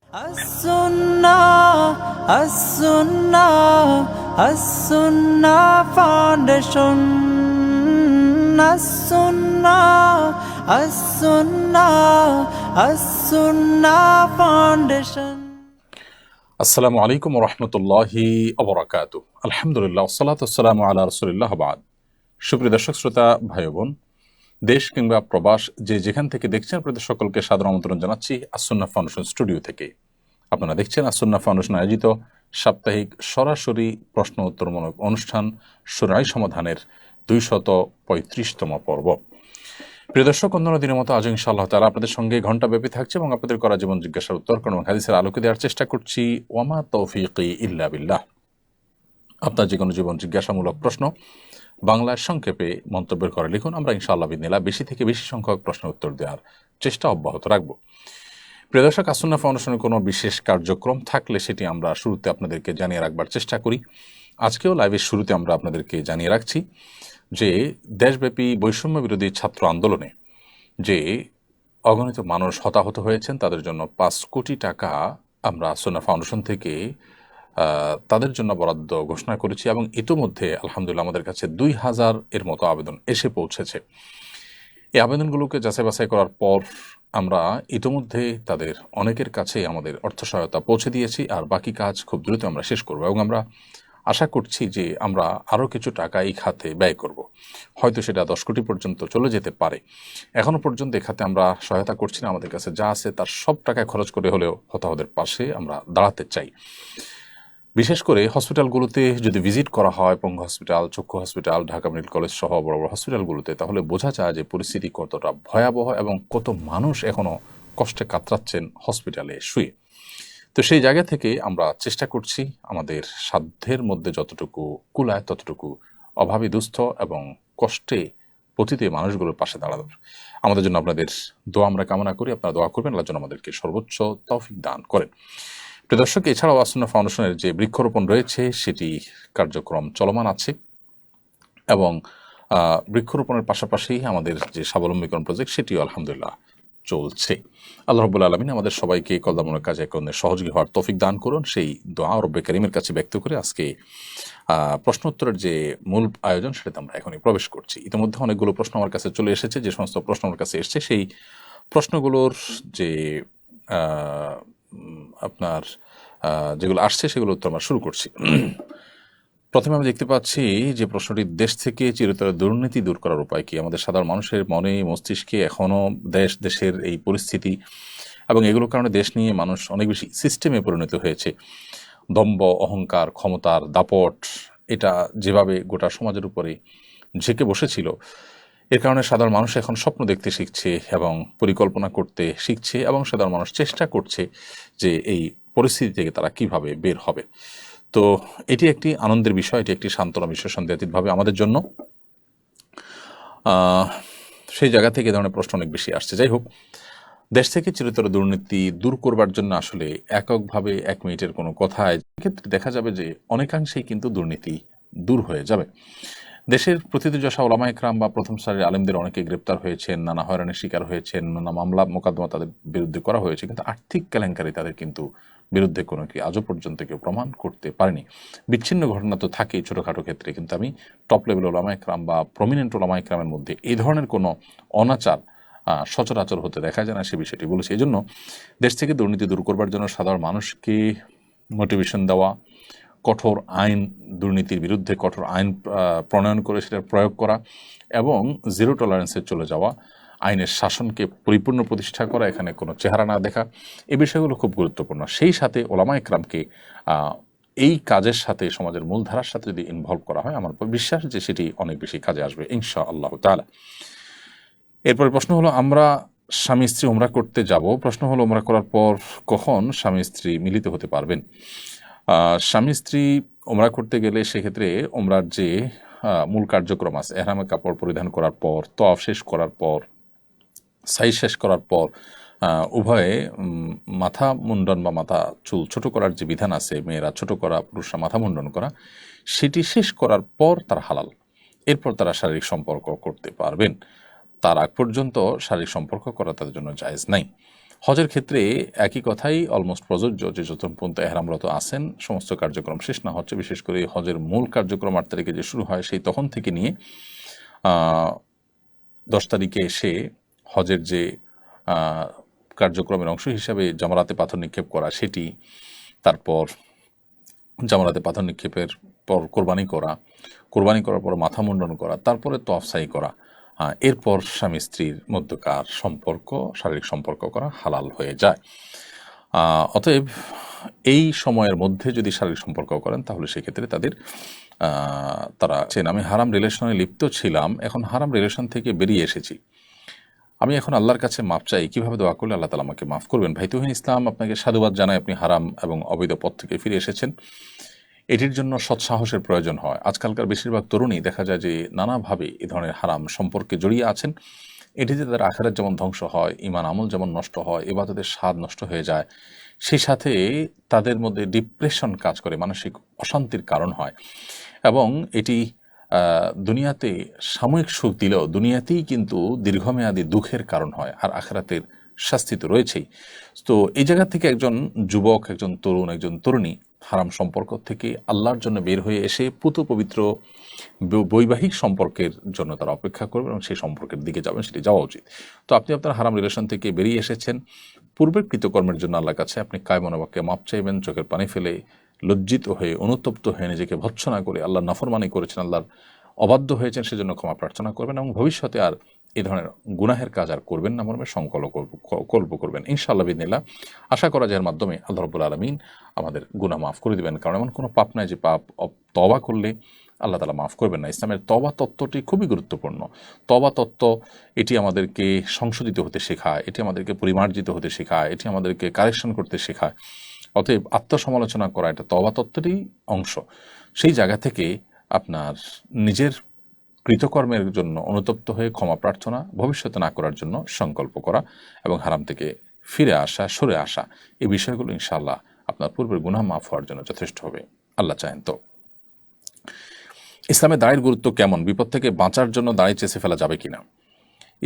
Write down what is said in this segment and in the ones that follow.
As-Sunnah Foundation. As-Sunnah Foundation. আসসালামু আলাইকুম ওয়া রাহমাতুল্লাহি ওয়া বারাকাতুহু। আলহামদুলিল্লাহ ওয়াসসালাতু ওয়াসসালামু আলা রাসূলিল্লাহ বাদ। সুপ্রিয় দর্শক শ্রোতা ভাই বোন, দেশ কিংবা প্রবাস যে যেখান থেকে দেখছেন আপনাদের সকলকে সাদর আমন্ত্রণ জানাচ্ছি as-Sunnah ফাউন্ডেশন স্টুডিও থেকে। আপনারা দেখছেন as-Sunnah ফাউন্ডেশন আয়োজিত সাপ্তাহিক সরাসরি প্রশ্ন উত্তরমূলক অনুষ্ঠান শুনানি সমাধানের 235তম পর্ব। প্রিয় দর্শক, অন্যান্য দিনের মতো আজ ইনশাআল্লাহ তাআলা আপনাদের সঙ্গে ঘণ্টাব্যাপী থাকছে এবং আপনাদের করা জীবন জিজ্ঞাসার উত্তর কোন হাদিসের আলোকে দেওয়ার চেষ্টা করছি। ওয়ামা তৌফিকি ইল্লা বিল্লাহ। আপনার যে কোনো জীবন জিজ্ঞাসামূলক প্রশ্ন বাংলায় সংক্ষেপে মন্তব্যের করে লিখুন, আমরা ইনশাআল্লাহ বিদিনিল্লাহ বেশি থেকে বেশি সংখ্যক প্রশ্ন উত্তর দেওয়ার চেষ্টা অব্যাহত রাখব। প্রিয় দর্শক, as-Sunnah ফাউন্ডেশনের কোনো বিশেষ কার্যক্রম থাকলে সেটি আমরা শুরুতে আপনাদেরকে জানিয়ে রাখবার চেষ্টা করি। আজকেও লাইভের শুরুতে আমরা আপনাদেরকে জানিয়ে রাখছি যে দেশব্যাপী বৈষম্য বিরোধী ছাত্র আন্দোলনে যে অগণিত মানুষ হতাহত হয়েছেন তাদের জন্য 5 কোটি টাকা আমরা as-Sunnah ফাউন্ডেশন থেকে তাদের জন্য বরাদ্দ ঘোষণা করেছি এবং ইতোমধ্যে আলহামদুলিল্লাহ আমাদের কাছে 2000 এর মতো আবেদন এসে পৌঁছেছে। এই আবেদনগুলোকে যাচাই বাছাই করার পর আমরা ইতোমধ্যে তাদের অনেকের কাছে আমাদের অর্থ সহায়তা পৌঁছে দিয়েছি, আর বাকি কাজ খুব দ্রুত আমরা শেষ করব এবং আমরা আশা করছি যে আমরা আরও কিছু টাকা এই খাতে ব্যয় করব। হয়তো সেটা 10 কোটি পর্যন্ত চলে যেতে পারে। এখনও পর্যন্ত এই খাতে আমরা সহায়তা করছি না, আমাদের কাছে যা আছে তার সব টাকা খরচ করে হলেও হতাহতের পাশে আমরা দাঁড়াতে চাই। বিশেষ করে হসপিটালগুলোতে যদি ভিজিট করা হয়, পঙ্গু হসপিটাল, চক্ষু হসপিটাল, ঢাকা মেডিকেল কলেজ সহ বড় বড় হসপিটালগুলোতে, তাহলে বোঝা যায় যে পরিস্থিতি কতটা ভয়াবহ এবং কত মানুষ এখনও কষ্টে কাতরাচ্ছেন হসপিটালে শুয়ে। তো সেই জায়গা থেকে আমরা চেষ্টা করছি আমাদের সাধ্যের মধ্যে যতটুকু কুলায় ততটুকু অভাবী দুস্থ এবং কষ্টে পতিত মানুষগুলোর পাশে দাঁড়ানোর। আমাদের জন্য আপনাদের দোয়া আমরা কামনা করি, আপনারা দোয়া করবেন, আল্লাহর জন্য আমাদেরকে সর্বোচ্চ তৌফিক দান করেন। প্রিয় দর্শক, এছাড়াও as-Sunnah ফাউন্ডেশনের যে বৃক্ষরোপণ রয়েছে সেটি কার্যক্রম চলমান আছে এবং বৃক্ষরোপণের পাশাপাশি আমাদের যে স্বাবলম্বীকরণ প্রজেক্ট সেটিও আলহামদুলিল্লাহ চলছে। আল্লাহ রাব্বুল আলামিন আমাদের সবাইকে কল্যাণমূলক কাজে কর্মে সহযোগী হওয়ার তৌফিক দান করুন, সেই দোয়া রব্বে কারীমের কাছে ব্যক্ত করে আজকে প্রশ্ন উত্তরের যে মূল আয়োজন সেটাতে আমরা এখনই প্রবেশ করছি। ইতিমধ্যে অনেকগুলো প্রশ্ন আমার কাছে চলে এসেছে। যে সমস্ত প্রশ্ন আমার কাছে এসছে সেই প্রশ্নগুলোর যে আপনার যেগুলো আসছে সেগুলো উত্তর আমরা শুরু করছি। প্রথমে আমি দেখতে পাচ্ছি যে প্রশ্নটি, দেশ থেকে চিরতরে দুর্নীতি দূর করার উপায় কি? আমাদের সাধারণ মানুষের মনে মস্তিষ্কে এখনও দেশের এই পরিস্থিতি এবং এগুলোর কারণে দেশ নিয়ে মানুষ অনেক বেশি সিস্টেমে পরিণত হয়েছে। দম্ভ, অহংকার, ক্ষমতার দাপট এটা যেভাবে গোটা সমাজের উপরে ঝেঁকে বসেছিল, এর কারণে সাধারণ মানুষ এখন স্বপ্ন দেখতে শিখছে এবং পরিকল্পনা করতে শিখছে এবং সাধারণ মানুষ চেষ্টা করছে যে এই পরিস্থিতি থেকে তারা কিভাবে বের হবে। তো এটি একটি আনন্দের বিষয়, এটি একটি সান্ত্বনা বিষয় সন্দেহাতীতভাবে আমাদের জন্য। সেই জায়গা থেকে এ ধরনের প্রশ্ন অনেক বেশি আসছে। যাই হোক, দেশ থেকে চিরতর দুর্নীতি দূর করবার জন্য আসলে এককভাবে 1 মিনিটের কোনো কথায় ক্ষেত্রে দেখা যাবে যে অনেকাংশেই কিন্তু দুর্নীতি দূর হয়ে যাবে। দেশের প্রথিতযশা ওলামা একরাম বা প্রথম সারির আলেমদের অনেকে গ্রেপ্তার হয়েছেন, নানা হয়রানির শিকার হয়েছেন, নানা মামলা মোকদ্দমা তাদের বিরুদ্ধে করা হয়েছে, কিন্তু আর্থিক কেলেঙ্কারি তাদের কিন্তু বিরুদ্ধে কোনো কি আজও পর্যন্ত কেউ প্রমাণ করতে পারেনি। বিচ্ছিন্ন ঘটনা তো থাকেই ছোটোখাটো ক্ষেত্রে, কিন্তু আমি টপ লেভেল ওলামা একরাম বা প্রমিনেন্ট ওলামা একরামের মধ্যে এই ধরনের কোনো অনাচার সচরাচর হতে দেখা যায় না, সে বিষয়টি বলেছি। এই জন্য দেশ থেকে দুর্নীতি দূর করবার জন্য সাধারণ মানুষকে মোটিভেশন দেওয়া, কঠোর আইন, দুর্নীতির বিরুদ্ধে কঠোর আইন প্রণয়ন করে সেটার প্রয়োগ করা এবং জিরো টলারেন্সে চলে যাওয়া, আইনের শাসনকে পরিপূর্ণ প্রতিষ্ঠা করা, এখানে কোনো চেহারা না দেখা, এই বিষয়গুলো খুব গুরুত্বপূর্ণ। সেই সাথে ওলামা একরামকে এই কাজের সাথে সমাজের মূলধারার সাথে যদি ইনভলভ করা হয়, আমার বিশ্বাস যে সেটি অনেক বেশি কাজে আসবে ইনশাআল্লাহ তাআলা। এরপরে প্রশ্ন হলো, আমরা স্বামী স্ত্রী উমরা করতে যাব। প্রশ্ন হলো, উমরা করার পর কখন স্বামী স্ত্রী মিলিত হতে পারবেন? স্বামী স্ত্রী উমরা করতে গেলে সেক্ষেত্রে উমরার যে মূল কার্যক্রম আছে, এহরামের কাপড় পরিধান করার পর, তওয়াফ শেষ করার পর, সাই শেষ করার পর উভয়ে মাথা মুন্ডন বা মাথা চুল ছোট করার যে বিধান আছে, মেয়েরা ছোট করা, পুরুষরা মাথা মুন্ডন করা, সেটি শেষ করার পর তারা হালাল। এরপর তারা শারীরিক সম্পর্ক করতে পারবেন। তার আগ পর্যন্ত শারীরিক সম্পর্ক করা তাদের জন্য জায়েজ নাই। হজের ক্ষেত্রে একই কথাই অলমোস্ট প্রযোজ্য যে যতক্ষণ পর্যন্ত এহরামরত আছেন সমস্ত কার্যক্রম শেষ না হচ্ছে, বিশেষ করে হজের মূল কার্যক্রম 8 তারিখে যে শুরু হয় সেই তখন থেকে নিয়ে 10 তারিখে এসে হজের যে কার্যক্রমের অংশ হিসাবে জামারাতে পাথর নিক্ষেপ করা সেটি, তারপর জামারাতে পাথর নিক্ষেপের পর কোরবানি করার পর মাথা মুন্ডন করা, তারপরে তওয়াফ সাই করা, এরপর স্বামী স্ত্রীর মধ্যকার সম্পর্ক, শারীরিক সম্পর্ক করা হালাল হয়ে যায়। অতএব এই সময়ের মধ্যে যদি শারীরিক সম্পর্ক করেন তাহলে সেক্ষেত্রে তারা আমি হারাম রিলেশনে লিপ্ত ছিলাম, এখন হারাম রিলেশন থেকে বেরিয়ে এসেছি, আমি এখন আল্লাহর কাছে মাপ চাই, কিভাবে দোয়া করলে আল্লাহ তাআলা আমাকে মাফ করবেন? ভাই তুহিন ইসলাম, আপনাকে সাধুবাদ জানাই, আপনি হারাম এবং অবৈধ পথ থেকে ফিরে এসেছেন। এটির জন্য সৎসাহসের প্রয়োজন হয়। আজকালকার বেশিরভাগ তরুণী দেখা যায় যে নানাভাবে এ ধরনের হারাম সম্পর্কে জড়িয়ে আছেন। এটিতে তাদের আখিরাত যেমন ধ্বংস হয়, ঈমান আমল যেমন নষ্ট হয়, ইবাদতের স্বাদ নষ্ট হয়ে যায়, সেই সাথে তাদের মধ্যে ডিপ্রেশন কাজ করে, মানসিক অশান্তির কারণ হয় এবং এটি দুনিয়াতে সাময়িক সুখ দিলেও দুনিয়াতেই কিন্তু দীর্ঘমেয়াদী দুঃখের কারণ হয়, আর আখিরাতের শাস্তি তো রয়েছেই। তো এই জায়গা থেকে একজন যুবক, একজন তরুণ, একজন তরুণী হারাম সম্পর্ক থেকে আল্লাহর জন্য বের হয়ে এসে পুত পবিত্র বৈবাহিক সম্পর্কের জন্য তারা অপেক্ষা করবেন এবং সেই সম্পর্কের দিকে যাবেন, সেটি যাওয়া উচিত। তো আপনি আপনার হারাম রিলেশন থেকে বেরিয়ে এসেছেন, পূর্বের কৃতকর্মের জন্য আল্লাহর কাছে আপনি কায়মনোবাক্যে মাপ চাইবেন, চোখের পানি ফেলে লজ্জিত হয়ে অনুতপ্ত হয়ে নিজেকে ভৎসনা করে আল্লাহর নাফরমানি করেছেন, আল্লাহর অবাধ্য হয়েছেন, সেজন্য ক্ষমা প্রার্থনা করবেন এবং ভবিষ্যতে আর এই ধরনের গুনাহের কাজ আর করবেন না মর্মে সংকল্প করবেন ইনশাআল্লাহ বিদিনিল্লাহ। আশা করা যায় এর মাধ্যমে আল্লাহ রাব্বুল আলামিন আমাদের গুনাহ মাফ করে দিবেন, কারণ এমন কোনো পাপ নাই যে পাপ তওবা করলে আল্লাহ তাআলা মাফ করবেন না। ইসলামের তওবা তত্ত্বটি খুবই গুরুত্বপূর্ণ। তওবা তত্ত্ব এটি আমাদেরকে সংশোধিত হতে শেখায়, এটি আমাদেরকে পরিমার্জিত হতে শেখায়, এটি আমাদেরকে কারেকশন করতে শেখায়। অতএব আত্মসমালোচনা করা এটা তওবা তত্ত্বেরই অংশ। সেই জায়গা থেকে আপনার নিজের কৃতকর্মের জন্য অনুতপ্ত হয়ে ক্ষমা প্রার্থনা, ভবিষ্যতে না করার জন্য সংকল্প করা এবং হারাম থেকে ফিরে আসা, সরে আসা, এই বিষয়গুলো ইনশাআল্লাহ আপনার পূর্বের গুনাহ মাফ হওয়ার জন্য যথেষ্ট হবে, আল্লাহ চাহেন তো। ইসলামে দাড়ির গুরুত্ব কেমন? বিপদ থেকে বাঁচার জন্য দাড়ি চেঁচে ফেলা যাবে কিনা?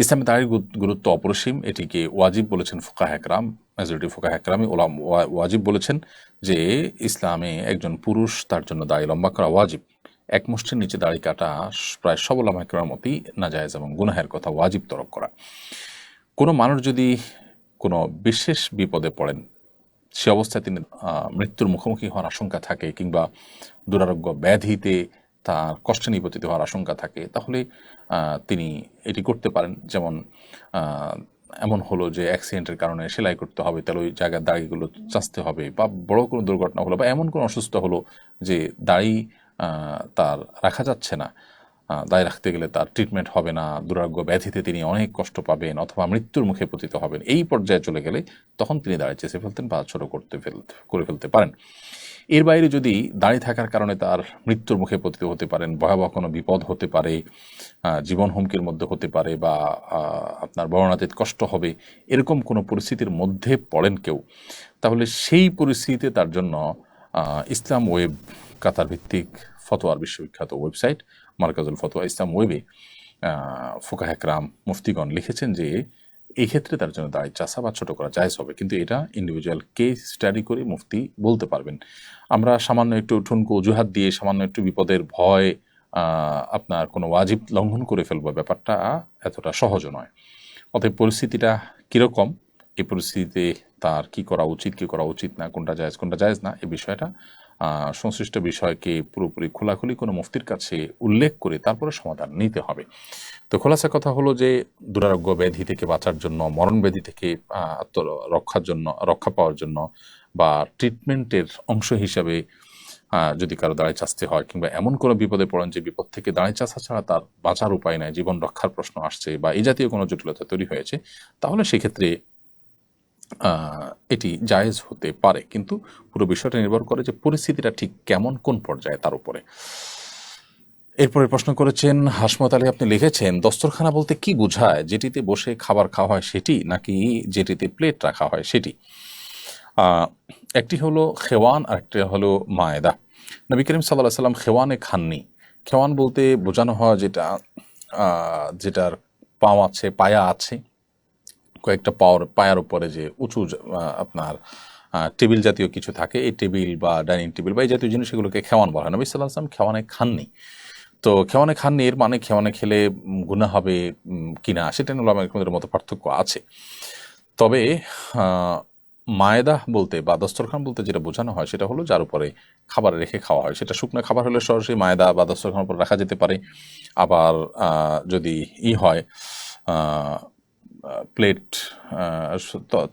ইসলামে দাড়ির গুরুত্ব অপরিসীম, এটিকে ওয়াজিব বলেছেন ফুকাহা একরাম, মেজরিটি ফুকাহা একরামই ওয়াজিব বলেছেন যে ইসলামে একজন পুরুষ তার জন্য দাড়ি লম্বা করা ওয়াজিব। এক মুষ্টির নিচে দাড়ি কাটা প্রায় সব উলামা একরামের মতই নাজায়েজ এবং গুনাহের কথা ওয়াজিব তরক করা। কোনো মানুষ যদি কোনো বিশেষ বিপদে পড়েন, সে অবস্থায় তিনি মৃত্যুর মুখোমুখি হওয়ার আশঙ্কা থাকে কিংবা দুরারোগ্য ব্যাধিতে তার কষ্টে নিপতিত হওয়ার আশঙ্কা থাকে, তাহলে তিনি এটি করতে পারেন। যেমন এমন হলো যে অ্যাক্সিডেন্টের কারণে সেলাই করতে হবে, তাহলে ওই জায়গার দাড়িগুলো চাঁচতে হবে, বা বড় কোনো দুর্ঘটনা হলো বা এমন কোনো অসুস্থ হলো যে দাড়ি তার রাখা যাচ্ছে না, দায় রাখতে গেলে তার ট্রিটমেন্ট হবে না, দুরারোগ্য ব্যাধিতে তিনি অনেক কষ্ট পাবেন অথবা মৃত্যুর মুখে পতিত হবেন, এই পর্যায়ে চলে গেলে তখন তিনি দাড়ি চেঁচে ফেলতেন বা ছোট করে ফেলতে পারেন। এর বাইরে যদি দাঁড়িয়ে থাকার কারণে তার মৃত্যুর মুখে পতিত হতে পারেন, ভয়াবহ কোনো বিপদ হতে পারে, জীবন হুমকির মধ্যে হতে পারে, বা আপনার বর্ণাতীত কষ্ট হবে, এরকম কোনো পরিস্থিতির মধ্যে পড়েন কেউ, তাহলে সেই পরিস্থিতিতে তার জন্য ইসলাম ওয়েব, কাতার ভিত্তিক ফতোয়ার বিশ্ববিখ্যাত ওয়েবসাইট মার্কাজুল ফতোয়া ইসলাম ওয়েবে ফুকাহা একরাম মুফতিগণ লিখেছেন যে এই ক্ষেত্রে তার জন্য দাড়ি চাষা বা ছোট করা জায়েজ হবে, কিন্তু এটা ইন্ডিভিজুয়াল কেস স্টাডি করে মুফতি বলতে পারবেন। আমরা সামান্য একটু ঠুনকো অজুহাত দিয়ে, সামান্য একটু বিপদের ভয় আপনার কোনো ওয়াজিব লঙ্ঘন করে ফেলবো, ব্যাপারটা এতটা সহজ নয়। অতএব পরিস্থিতিটা কীরকম, এই পরিস্থিতিতে তার কি করা উচিত, কি করা উচিত না, কোনটা জায়েজ না, এই বিষয়টা সংশ্লিষ্ট বিষয়কে পুরোপুরি খোলাখুলি কোনো মুফতির কাছে উল্লেখ করে তারপরে সমাধান নিতে হবে। তো খোলাসা কথা হলো যে দুরারোগ্য ব্যাধি থেকে বাঁচার জন্য, মরণ ব্যাধি থেকে রক্ষা পাওয়ার জন্য বা ট্রিটমেন্টের অংশ হিসাবে যদি কারো দাঁড়িয়ে চাচতে হয় কিংবা এমন কোনো বিপদে পড়েন যে বিপদ থেকে দাঁড়িয়ে চাচা ছাড়া তার বাঁচার উপায় নাই, জীবন রক্ষার প্রশ্ন আসছে বা এই জাতীয় কোনো জটিলতা তৈরি হয়েছে, তাহলে সেক্ষেত্রে এটি জায়েজ হতে পারে, কিন্তু পুরো বিষয়টা নির্ভর করে যে পরিস্থিতিটা ঠিক কেমন, কোন পর্যায়ে, তার উপরে। এরপরে প্রশ্ন করেছেন হাসমত আলী, আপনি লিখেছেন দস্তরখানা বলতে কি বোঝায়? যেটিতে বসে খাবার খাওয়া হয় সেটি, নাকি যেটিতে প্লেট রাখা হয় সেটি? একটি হলো খেওয়ান আর একটি হলো মায়েদা। নবী করিম সাল্লাল্লাহু আলাইহি সাল্লাম খেওয়ানে খাননি। খেওয়ান বলতে বোঝানো হয় যেটার পায়া আছে, কয়েকটা পায়ের উপরে যে উঁচু আপনার টেবিল জাতীয় কিছু থাকে, এই টেবিল বা ডাইনিং টেবিল বা এই জাতীয় জিনিস এগুলোকে খেওয়ান বলা হয়। নবী সাল্লাল্লাহু আলাইহি ওয়াসাল্লাম খেওয়ানে খাননি। তো খেওয়ানে খাননি এর মানে খেওয়ানে খেলে গুনাহ হবে কিনা সেটা নিয়ে উলামায়ে মতো পার্থক্য আছে। তবে মায়েদা বলতে বা দস্তরখান বলতে যেটা বোঝানো হয় সেটা হলো যার উপরে খাবার রেখে খাওয়া হয়। সেটা শুকনো খাবার হলে সরাসরি মায়েদা বা দস্তরখানের উপর রাখা যেতে পারে। আবার যদি হয় প্লেট,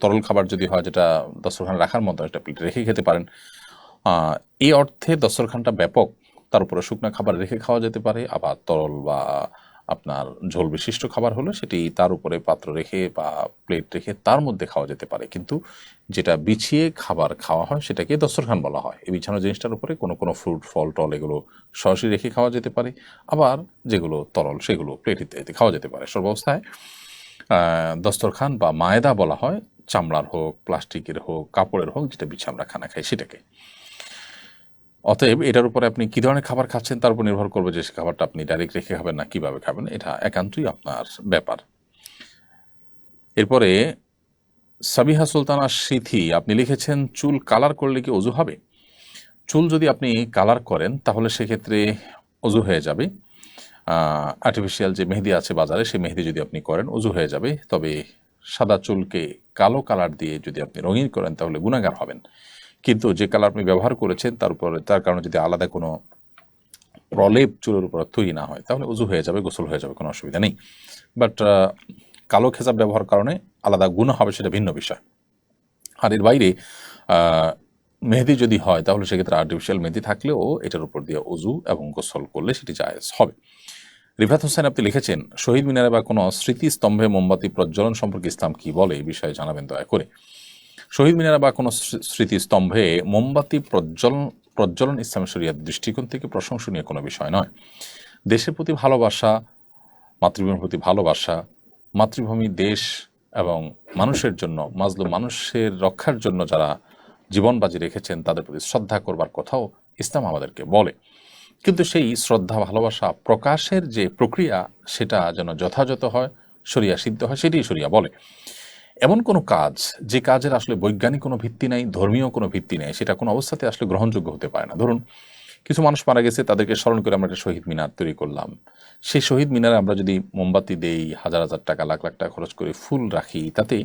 তরল খাবার যদি হয় যেটা দস্তরখানে রাখার মতো, একটা প্লেট রেখে খেতে পারেন। এই অর্থে দস্তরখানটা ব্যাপক, তার উপরে শুকনো খাবার রেখে খাওয়া যেতে পারে। আবার তরল বা আপনার ঝোল বিশিষ্ট খাবার হলে সেটি তার উপরে পাত্র রেখে বা প্লেট রেখে তার মধ্যে খাওয়া যেতে পারে। কিন্তু যেটা বিছিয়ে খাবার খাওয়া হয় সেটাকে দস্তরখান বলা হয়। এই বিছানো জিনিসটার উপরে কোনো কোনো ফ্রুট, ফল, টল এগুলো সরাসরি রেখে খাওয়া যেতে পারে। আবার যেগুলো তরল সেগুলো প্লেট ইত্যাদিতে খাওয়া যেতে পারে। সর্বাবস্থায় দস্তরখান বা মায়েদা বলা হয় চামড়ার হোক, প্লাস্টিকের হোক, কাপড়ের হোক, যেটা বিছে আমরা খানা খাই সেটাকে। অতএব এটার উপরে আপনি কী ধরনের খাবার খাচ্ছেন তার উপর নির্ভর করবে যে সে খাবারটা আপনি ডাইরেক্ট রেখে খাবেন না কীভাবে খাবেন, এটা একান্তই আপনার ব্যাপার। এরপরে সাবিহা সুলতানা সিথি আপনি লিখেছেন, চুল কালার করলে কি অজু হবে? চুল যদি আপনি কালার করেন তাহলে সেক্ষেত্রে অজু হয়ে যাবে। আর্টিফিশিয়াল যে মেহেদি আছে বাজারে, সেই মেহেদি যদি আপনি করেন অজু হয়ে যাবে। তবে সাদা চুলকে কালো কালার দিয়ে যদি আপনি রঙিন করেন তাহলে গুনাহগার হবেন। কিন্তু যে কালার আপনি ব্যবহার করেছেন তার কারণে যদি আলাদা কোনো প্রলেপ চুলের উপর তৈরি না হয় তাহলে অজু হয়ে যাবে, গোসল হয়ে যাবে, কোনো অসুবিধা নেই। বাট কালো খেজাব ব্যবহার কারণে আলাদা গুনাহ হবে, সেটা ভিন্ন বিষয়। আর এর বাইরে মেহেদি যদি হয় তাহলে সেক্ষেত্রে আর্টিফিশিয়াল মেহেদি থাকলেও এটার উপর দিয়ে অজু এবং গোসল করলে সেটি জায়েজ হবে। রিফাত হোসেন আপনি লিখেছেন, শহীদ মিনারে বা কোনো স্মৃতিস্তম্ভে মোমবাতি প্রজ্বলন সম্পর্কে ইসলাম কি বলে, এই বিষয়ে জানাবেন দয়া করে। শহীদ মিনারে বা কোনো স্মৃতিস্তম্ভে মোমবাতি প্রজ্বলন ইসলাম শরিয়াত দৃষ্টিকোণ থেকে প্রশংসনীয় কোনো বিষয় নয়। দেশের প্রতি ভালোবাসা, মাতৃভূমির প্রতি ভালোবাসা, মাতৃভূমি, দেশ এবং মানুষের জন্য, মাজলুম মানুষের রক্ষার জন্য যারা জীবন বাজি রেখেছেন তাদের প্রতি শ্রদ্ধা করবার কথাও ইসলাম আমাদেরকে বলে। কিন্তু সেই শ্রদ্ধা ভালোবাসা প্রকাশের যে প্রক্রিয়া সেটা যেন যথাযথ হয়, শরিয়া সিদ্ধ হয়, সেটাই শরিয়া বলে। এমন কোনো কাজ যে কাজের আসলে বৈজ্ঞানিক কোনো ভিত্তি নাই, ধর্মীয় কোনো ভিত্তি নেই, সেটা কোনো অবস্থাতে আসলে গ্রহণযোগ্য হতে পারে না। ধরুন কিছু মানুষ মারা গেছে, তাদেরকে স্মরণ করে আমরা একটা শহীদ মিনার তৈরি করলাম। সেই শহীদ মিনারে আমরা যদি মোমবাতি দেই, হাজার হাজার টাকা, লাখ লাখ টাকা খরচ করে ফুল রাখি, তাতে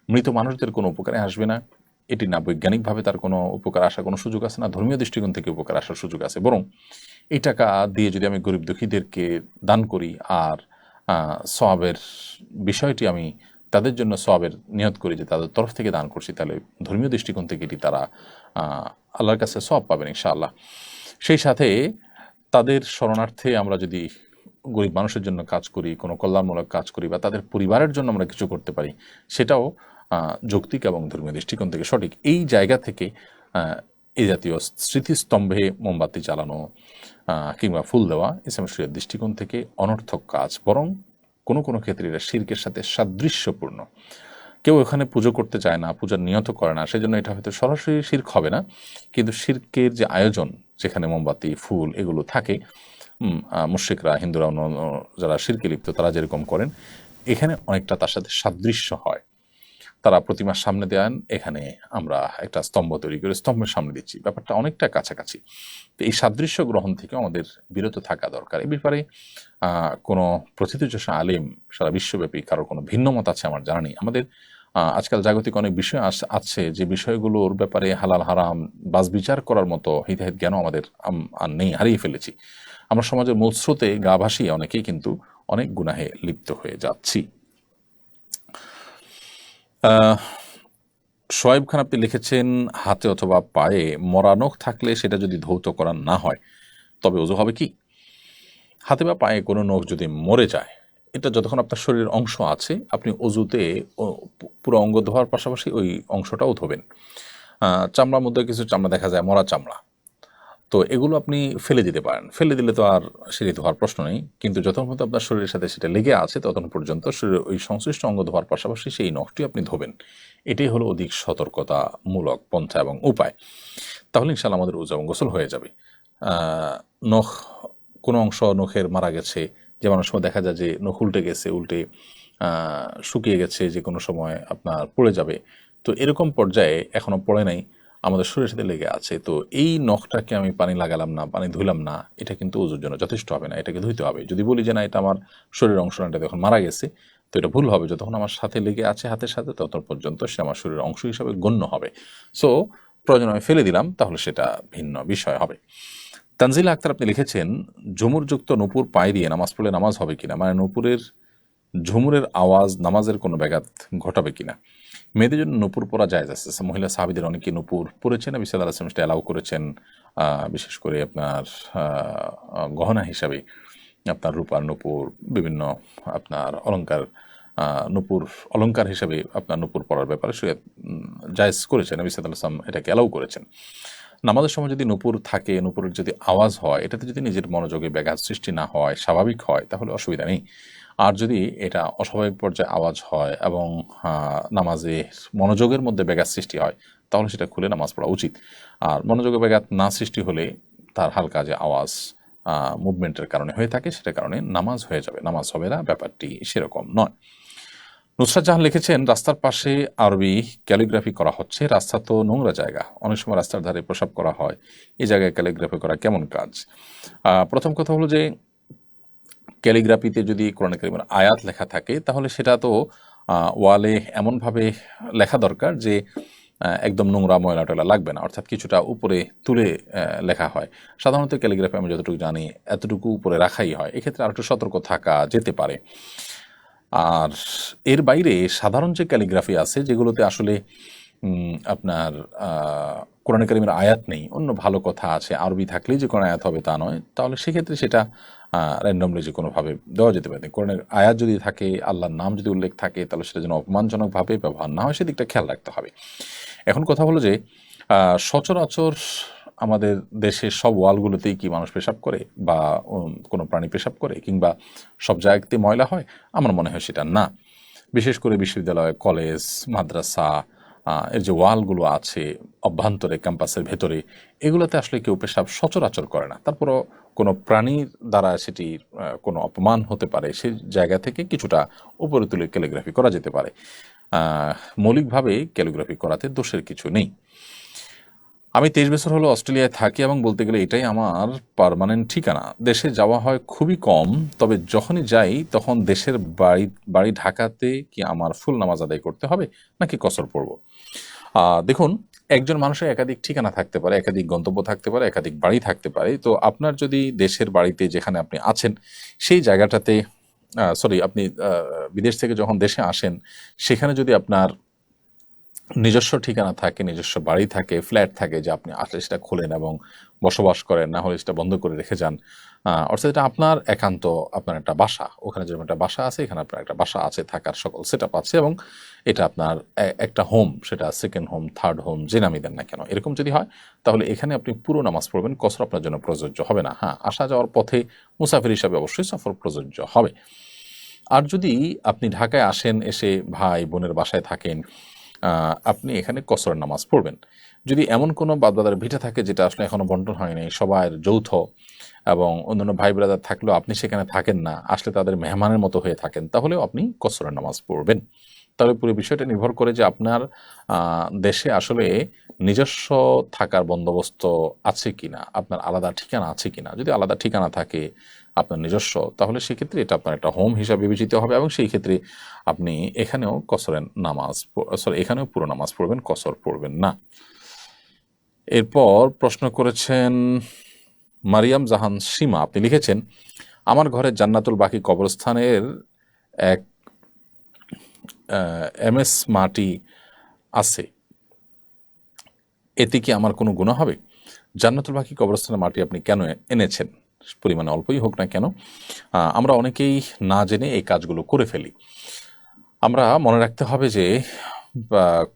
মৃত মানুষদের কোনো উপকারে আসবে না। এটি না বৈজ্ঞানিকভাবে তার কোনো উপকার আসার কোনো সুযোগ আছে, না ধর্মীয় দৃষ্টিকোণ থেকে উপকার আসার সুযোগ আছে। বরং এই টাকা দিয়ে যদি আমি গরিব দুঃখীদেরকে দান করি আর সওয়াবের বিষয়টি আমি তাদের জন্য সওয়াবের নিয়ত করি যে তাদের তরফ থেকে দান করছি, তাহলে ধর্মীয় দৃষ্টিকোণ থেকে এটি তারা আল্লাহর কাছে সওয়াব পাবেন ইনশাআল্লাহ। সেই সাথে তাদের শরণার্থে আমরা যদি গরিব মানুষের জন্য কাজ করি, কোনো কল্যাণমূলক কাজ করি বা তাদের পরিবারের জন্য আমরা কিছু করতে পারি, সেটাও যৌক্তিক এবং ধর্মীয় দৃষ্টিকোণ থেকে সঠিক। এই জায়গা থেকে এই জাতীয় স্মৃতিস্তম্ভে মোমবাতি জ্বালানো কিংবা ফুল দেওয়া ইসলাম শরিয়ার দৃষ্টিকোণ থেকে অনর্থক কাজ, বরং কোনো কোনো ক্ষেত্রে এটা শিরকের সাথে সাদৃশ্যপূর্ণ। কেউ এখানে পুজো করতে চায় না, পূজার নিয়ত করে না, সেজন্য এটা হয়তো সরাসরি শিরক হবে না, কিন্তু শিরকের যে আয়োজন, যেখানে মোমবাতি, ফুল এগুলো থাকে, মুশরিকরা, হিন্দুরা, অন্য যারা শিরকে লিপ্ত তারা যেরকম করেন, এখানে অনেকটা তার সাথে সাদৃশ্য হয়। তারা প্রতিমার সামনে দেন, এখানে আমরা একটা স্তম্ভ তৈরি করে স্তম্ভের সামনে দিচ্ছি, ব্যাপারটা অনেকটা কাছাকাছি। তো এই সাদৃশ্য গ্রহণ থেকে আমাদের বিরত থাকা দরকার। এই ব্যাপারে কোনো প্রথিতযশা আলেম সারা বিশ্বব্যাপী কারোর কোনো ভিন্ন মত আছে আমার জানা নেই। আমাদের আজকাল জাগতিক অনেক বিষয় আছে যে বিষয়গুলোর ব্যাপারে হালাল হারাম বাজ বিচার করার মতো হিতাহিত জ্ঞানও আমাদের আর নেই, হারিয়ে ফেলেছি। আমরা সমাজের মূল স্রোতে গা ভাসিয়ে অনেকেই কিন্তু অনেক গুনাহে লিপ্ত হয়ে যাচ্ছি। শোয়েব খান আপনি লিখেছেন, হাতে অথবা পায়ে মরা নখ থাকলে সেটা যদি ধৌত করা না হয় তবে ওযু হবে কি? হাতে বা পায়ে কোনো নখ যদি মরে যায়, এটা যতক্ষণ আপনার শরীরের অংশ আছে, আপনি অজুতে পুরো অঙ্গ ধোয়ার পাশাপাশি ওই অংশটাও ধোবেন। চামড়ার মধ্যে কিছু চামড়া দেখা যায় মরা চামড়া, তো এগুলো আপনি ফেলে দিতে পারেন। ফেলে দিলে তো আর সেটি ধোয়ার প্রশ্ন নেই, কিন্তু যতক্ষণ পর্যন্ত আপনার শরীরের সাথে সেটা লেগে আছে ততক্ষণ পর্যন্ত শরীরের ওই সংশ্লিষ্ট অঙ্গ ধোয়ার পাশাপাশি সেই নখটি আপনি ধোবেন। এটাই হলো অধিক সতর্কতামূলক পন্থা এবং উপায়। তাহলে ইনশাআল্লাহ আমাদের ওযু এবং গোসল হয়ে যাবে। নখ, কোনো অংশ নখের মারা গেছে, যেমন অনেক সময় দেখা যায় যে নখ উল্টে গেছে, উল্টে শুকিয়ে গেছে, যে কোনো সময় আপনার পড়ে যাবে। তো এরকম পর্যায়ে এখনও পড়ে নাই, আমাদের শরীরের সাথে লেগে আছে। তো এই নখটাকে আমি পানি লাগালাম না, পানি ধুইলাম না, এটা কিন্তু ওজুর জন্য যথেষ্ট হবে না, এটাকে ধুইতে হবে। যদি বলি যে না এটা আমার শরীরের অংশ না, এটা এখন মারা গেছে, তো এটা ভুল হবে। যতক্ষণ আমার সাথে লেগে আছে হাতের সাথে, ততক্ষণ পর্যন্ত সে আমার শরীরের অংশ হিসাবে গণ্য হবে। সো প্রয়োজন আমি ফেলে দিলাম, তাহলে সেটা ভিন্ন বিষয় হবে। তানজিলা আক্তার আপনি লিখেছেন, ঝুমুরযুক্ত নূপুর পায়ে দিয়ে নামাজ পড়লে নামাজ হবে কিনা, মানে নূপুরের ঝুমুরের আওয়াজ নামাজের কোনো ব্যাঘাত ঘটাবে কিনা। মেয়েদের জন্য নূপুর পরা জায়েজ আছে। মহিলা সাহাবীদের অনেকে নূপুর পরেছেন, নবী সাল্লাল্লাহু আলাইহি ওয়াসাল্লাম সেটা অ্যালাউ করেছেন, বিশেষ করে আপনার গহনা হিসাবে আপনার রূপার নূপুর, বিভিন্ন আপনার অলংকার, নূপুর অলংকার হিসাবে আপনার নূপুর পরার ব্যাপারে সে জায়েজ করেছেন, নবী সাল্লাল্লাহু আলাইহি ওয়াসাল্লাম এটাকে অ্যালাউ করেছেন। নামাজের সময় যদি নূপুর থাকে, নূপুরের যদি আওয়াজ হয়, এটাতে যদি নিজের মনোযোগে ব্যাঘাত সৃষ্টি না হয়, স্বাভাবিক হয়, তাহলে অসুবিধা নেই। আর যদি এটা অস্বাভাবিক পর্যায়ে আওয়াজ হয় এবং নামাজে মনোযোগের মধ্যে ব্যাঘাত সৃষ্টি হয়, তাহলে সেটা খুলে নামাজ পড়া উচিত। আর মনোযোগে ব্যাঘাত না সৃষ্টি হলে, তার হালকা যে আওয়াজ মুভমেন্টের কারণে হয়ে থাকে, সেটার কারণে নামাজ হয়ে যাবে, নামাজ হবে না, ব্যাপারটি সেরকম নয়। নুসরাত জাহান লিখেছেন, রাস্তার পাশে আরবি ক্যালিগ্রাফি করা হচ্ছে। রাস্তা তো নোংরা জায়গা, অনেক সময় রাস্তার ধারে প্রসাব করা হয়, এই জায়গায় ক্যালিগ্রাফি করা কেমন কাজ? প্রথম কথা হলো যে ক্যালিগ্রাফিতে যদি কোরআন কারীমের আয়াত লেখা থাকে, তাহলে সেটা তো ওয়ালে এমনভাবে লেখা দরকার যে একদম নোংরা ময়লা টয়লা লাগবে না, অর্থাৎ কিছুটা উপরে তুলে লেখা হয়। সাধারণত ক্যালিগ্রাফি আমি যতটুকু জানি এতটুকু উপরে রাখাই হয়, এক্ষেত্রে আরেকটু সতর্ক থাকা যেতে পারে। আর এর বাইরে সাধারণ যে ক্যালিগ্রাফি আছে, যেগুলোতে আসলে আপনার কোরআন কারীমের আয়াত নেই, অন্য ভালো কথা আছে, আরবি থাকলেই যে কোনো আয়াত হবে তা নয়, তাহলে সেক্ষেত্রে সেটা র্যান্ডমলি যে কোনোভাবে দেওয়া যেতে পারে। কোরআনের আয়াত যদি থাকে, আল্লাহর নাম যদি উল্লেখ থাকে, তাহলে সেটা যেন অপমানজনকভাবে ব্যবহার না হয়, সেদিকটা খেয়াল রাখতে হবে। এখন কথা হলো যে সচরাচর আমাদের দেশের সব ওয়ালগুলোতেই কি মানুষ পেশাব করে, বা কোনো প্রাণী পেশাব করে, কিংবা সব জায়গাতে ময়লা হয়? আমার মনে হয় সেটা না। বিশেষ করে বিশ্ববিদ্যালয়, কলেজ, মাদ্রাসা, এর যে ওয়ালগুলো আছে অভ্যন্তরে, ক্যাম্পাসের ভেতরে, এগুলোতে আসলে কেউ পেশাব সচরাচর করে না। তারপরও কোনো প্রাণীর দ্বারা সেটির কোনো অপমান হতে পারে, সেই জায়গা থেকে কিছুটা উপরে তুলে ক্যালিগ্রাফি করা যেতে পারে। মৌলিকভাবে ক্যালিগ্রাফি করাতে দোষের কিছু নেই। আমি 23 বছর হলো অস্ট্রেলিয়ায় থাকি এবং বলতে গেলে এটাই আমার পার্মানেন্ট ঠিকানা। দেশে যাওয়া হয় খুবই কম, তবে যখনই যাই তখন দেশের বাড়ি ঢাকাতে কি আমার ফুল নামাজ আদায় করতে হবে, নাকি কসর পড়ব? দেখুন, একজন মানুষের একাধিক ঠিকানা থাকতে পারে, একাধিক গন্তব্য থাকতে পারে, একাধিক বাড়ি থাকতে পারে। তো আপনার যদি দেশের বাড়িতে যেখানে আপনি আছেন সেই জায়গাটাতে, আপনি বিদেশ থেকে যখন দেশে আসেন, সেখানে যদি আপনার নিজস্ব ঠিকানা থাকে, নিজস্ব বাড়ি থাকে, ফ্ল্যাট থাকে, যে আপনি আসলে সেটা খোলেন এবং বসবাস করেন, না হলে সেটা বন্ধ করে রেখে যান। অর্থাৎ এটা আপনার একান্ত, আপনার একটা বাসা, ওখানে যেরকম একটা বাসা আছে, এখানে আপনার একটা বাসা আছে, থাকার সকল সেট আপ আছে, এবং এটা আপনার একটা হোম, সেটা সেকেন্ড হোম, থার্ড হোম, যে নামই দেন না কেন। এরকম যদি হয়, তাহলে এখানে আপনি পুরো নামাজ পড়বেন, কসর আপনার জন্য প্রযোজ্য হবে না। হ্যাঁ, আসা যাওয়ার পথে মুসাফির হিসাবে অবশ্যই সফর প্রযোজ্য হবে। আর যদি আপনি ঢাকায় আসেন, এসে ভাই বোনের বাসায় থাকেন, আপনি এখানে কসরের নামাজ পড়বেন। যদি এমন কোনো বাদবাদার ভিটা থাকে যেটা আসলে এখনও বন্টন হয়নি, সবার যৌথ, এবং অন্যান্য ভাই ব্রাদার থাকলেও আপনি সেখানে থাকেন না, আসলে তাদের মেহমানের মতো হয়ে থাকেন, তাহলেও আপনি কসরের নামাজ পড়বেন। তাহলে পুরো বিষয়টা নির্ভর করে যে আপনার দেশে আসলে নিজস্ব থাকার বন্দোবস্ত আছে কিনা, আপনার আলাদা ঠিকানা আছে কিনা। যদি আলাদা ঠিকানা থাকে, আপনার নিজস্ব, তাহলে সেক্ষেত্রে এটা আপনার একটা হোম হিসাবে বিবেচিত হবে, এবং সেই ক্ষেত্রে আপনি এখানেও এখানেও পুরো নামাজ পড়বেন, কসর পড়বেন না। এরপর প্রশ্ন করেছেন মারিয়াম জাহান সীমা, আপনি লিখেছেন, আমার ঘরে জান্নাতুল বাকি কবরস্থানের এক MS মাটি আছে, এতে কি আমার কোনো গুনাহ হবে? জান্নাতুল বাকি কবরস্থানের মাটি আপনি কেন এনেছেন? পরিমাণে অল্পই হোক না কেন, আমরা অনেকেই না জেনে এই কাজগুলো করে ফেলি। আমরা মনে রাখতে হবে যে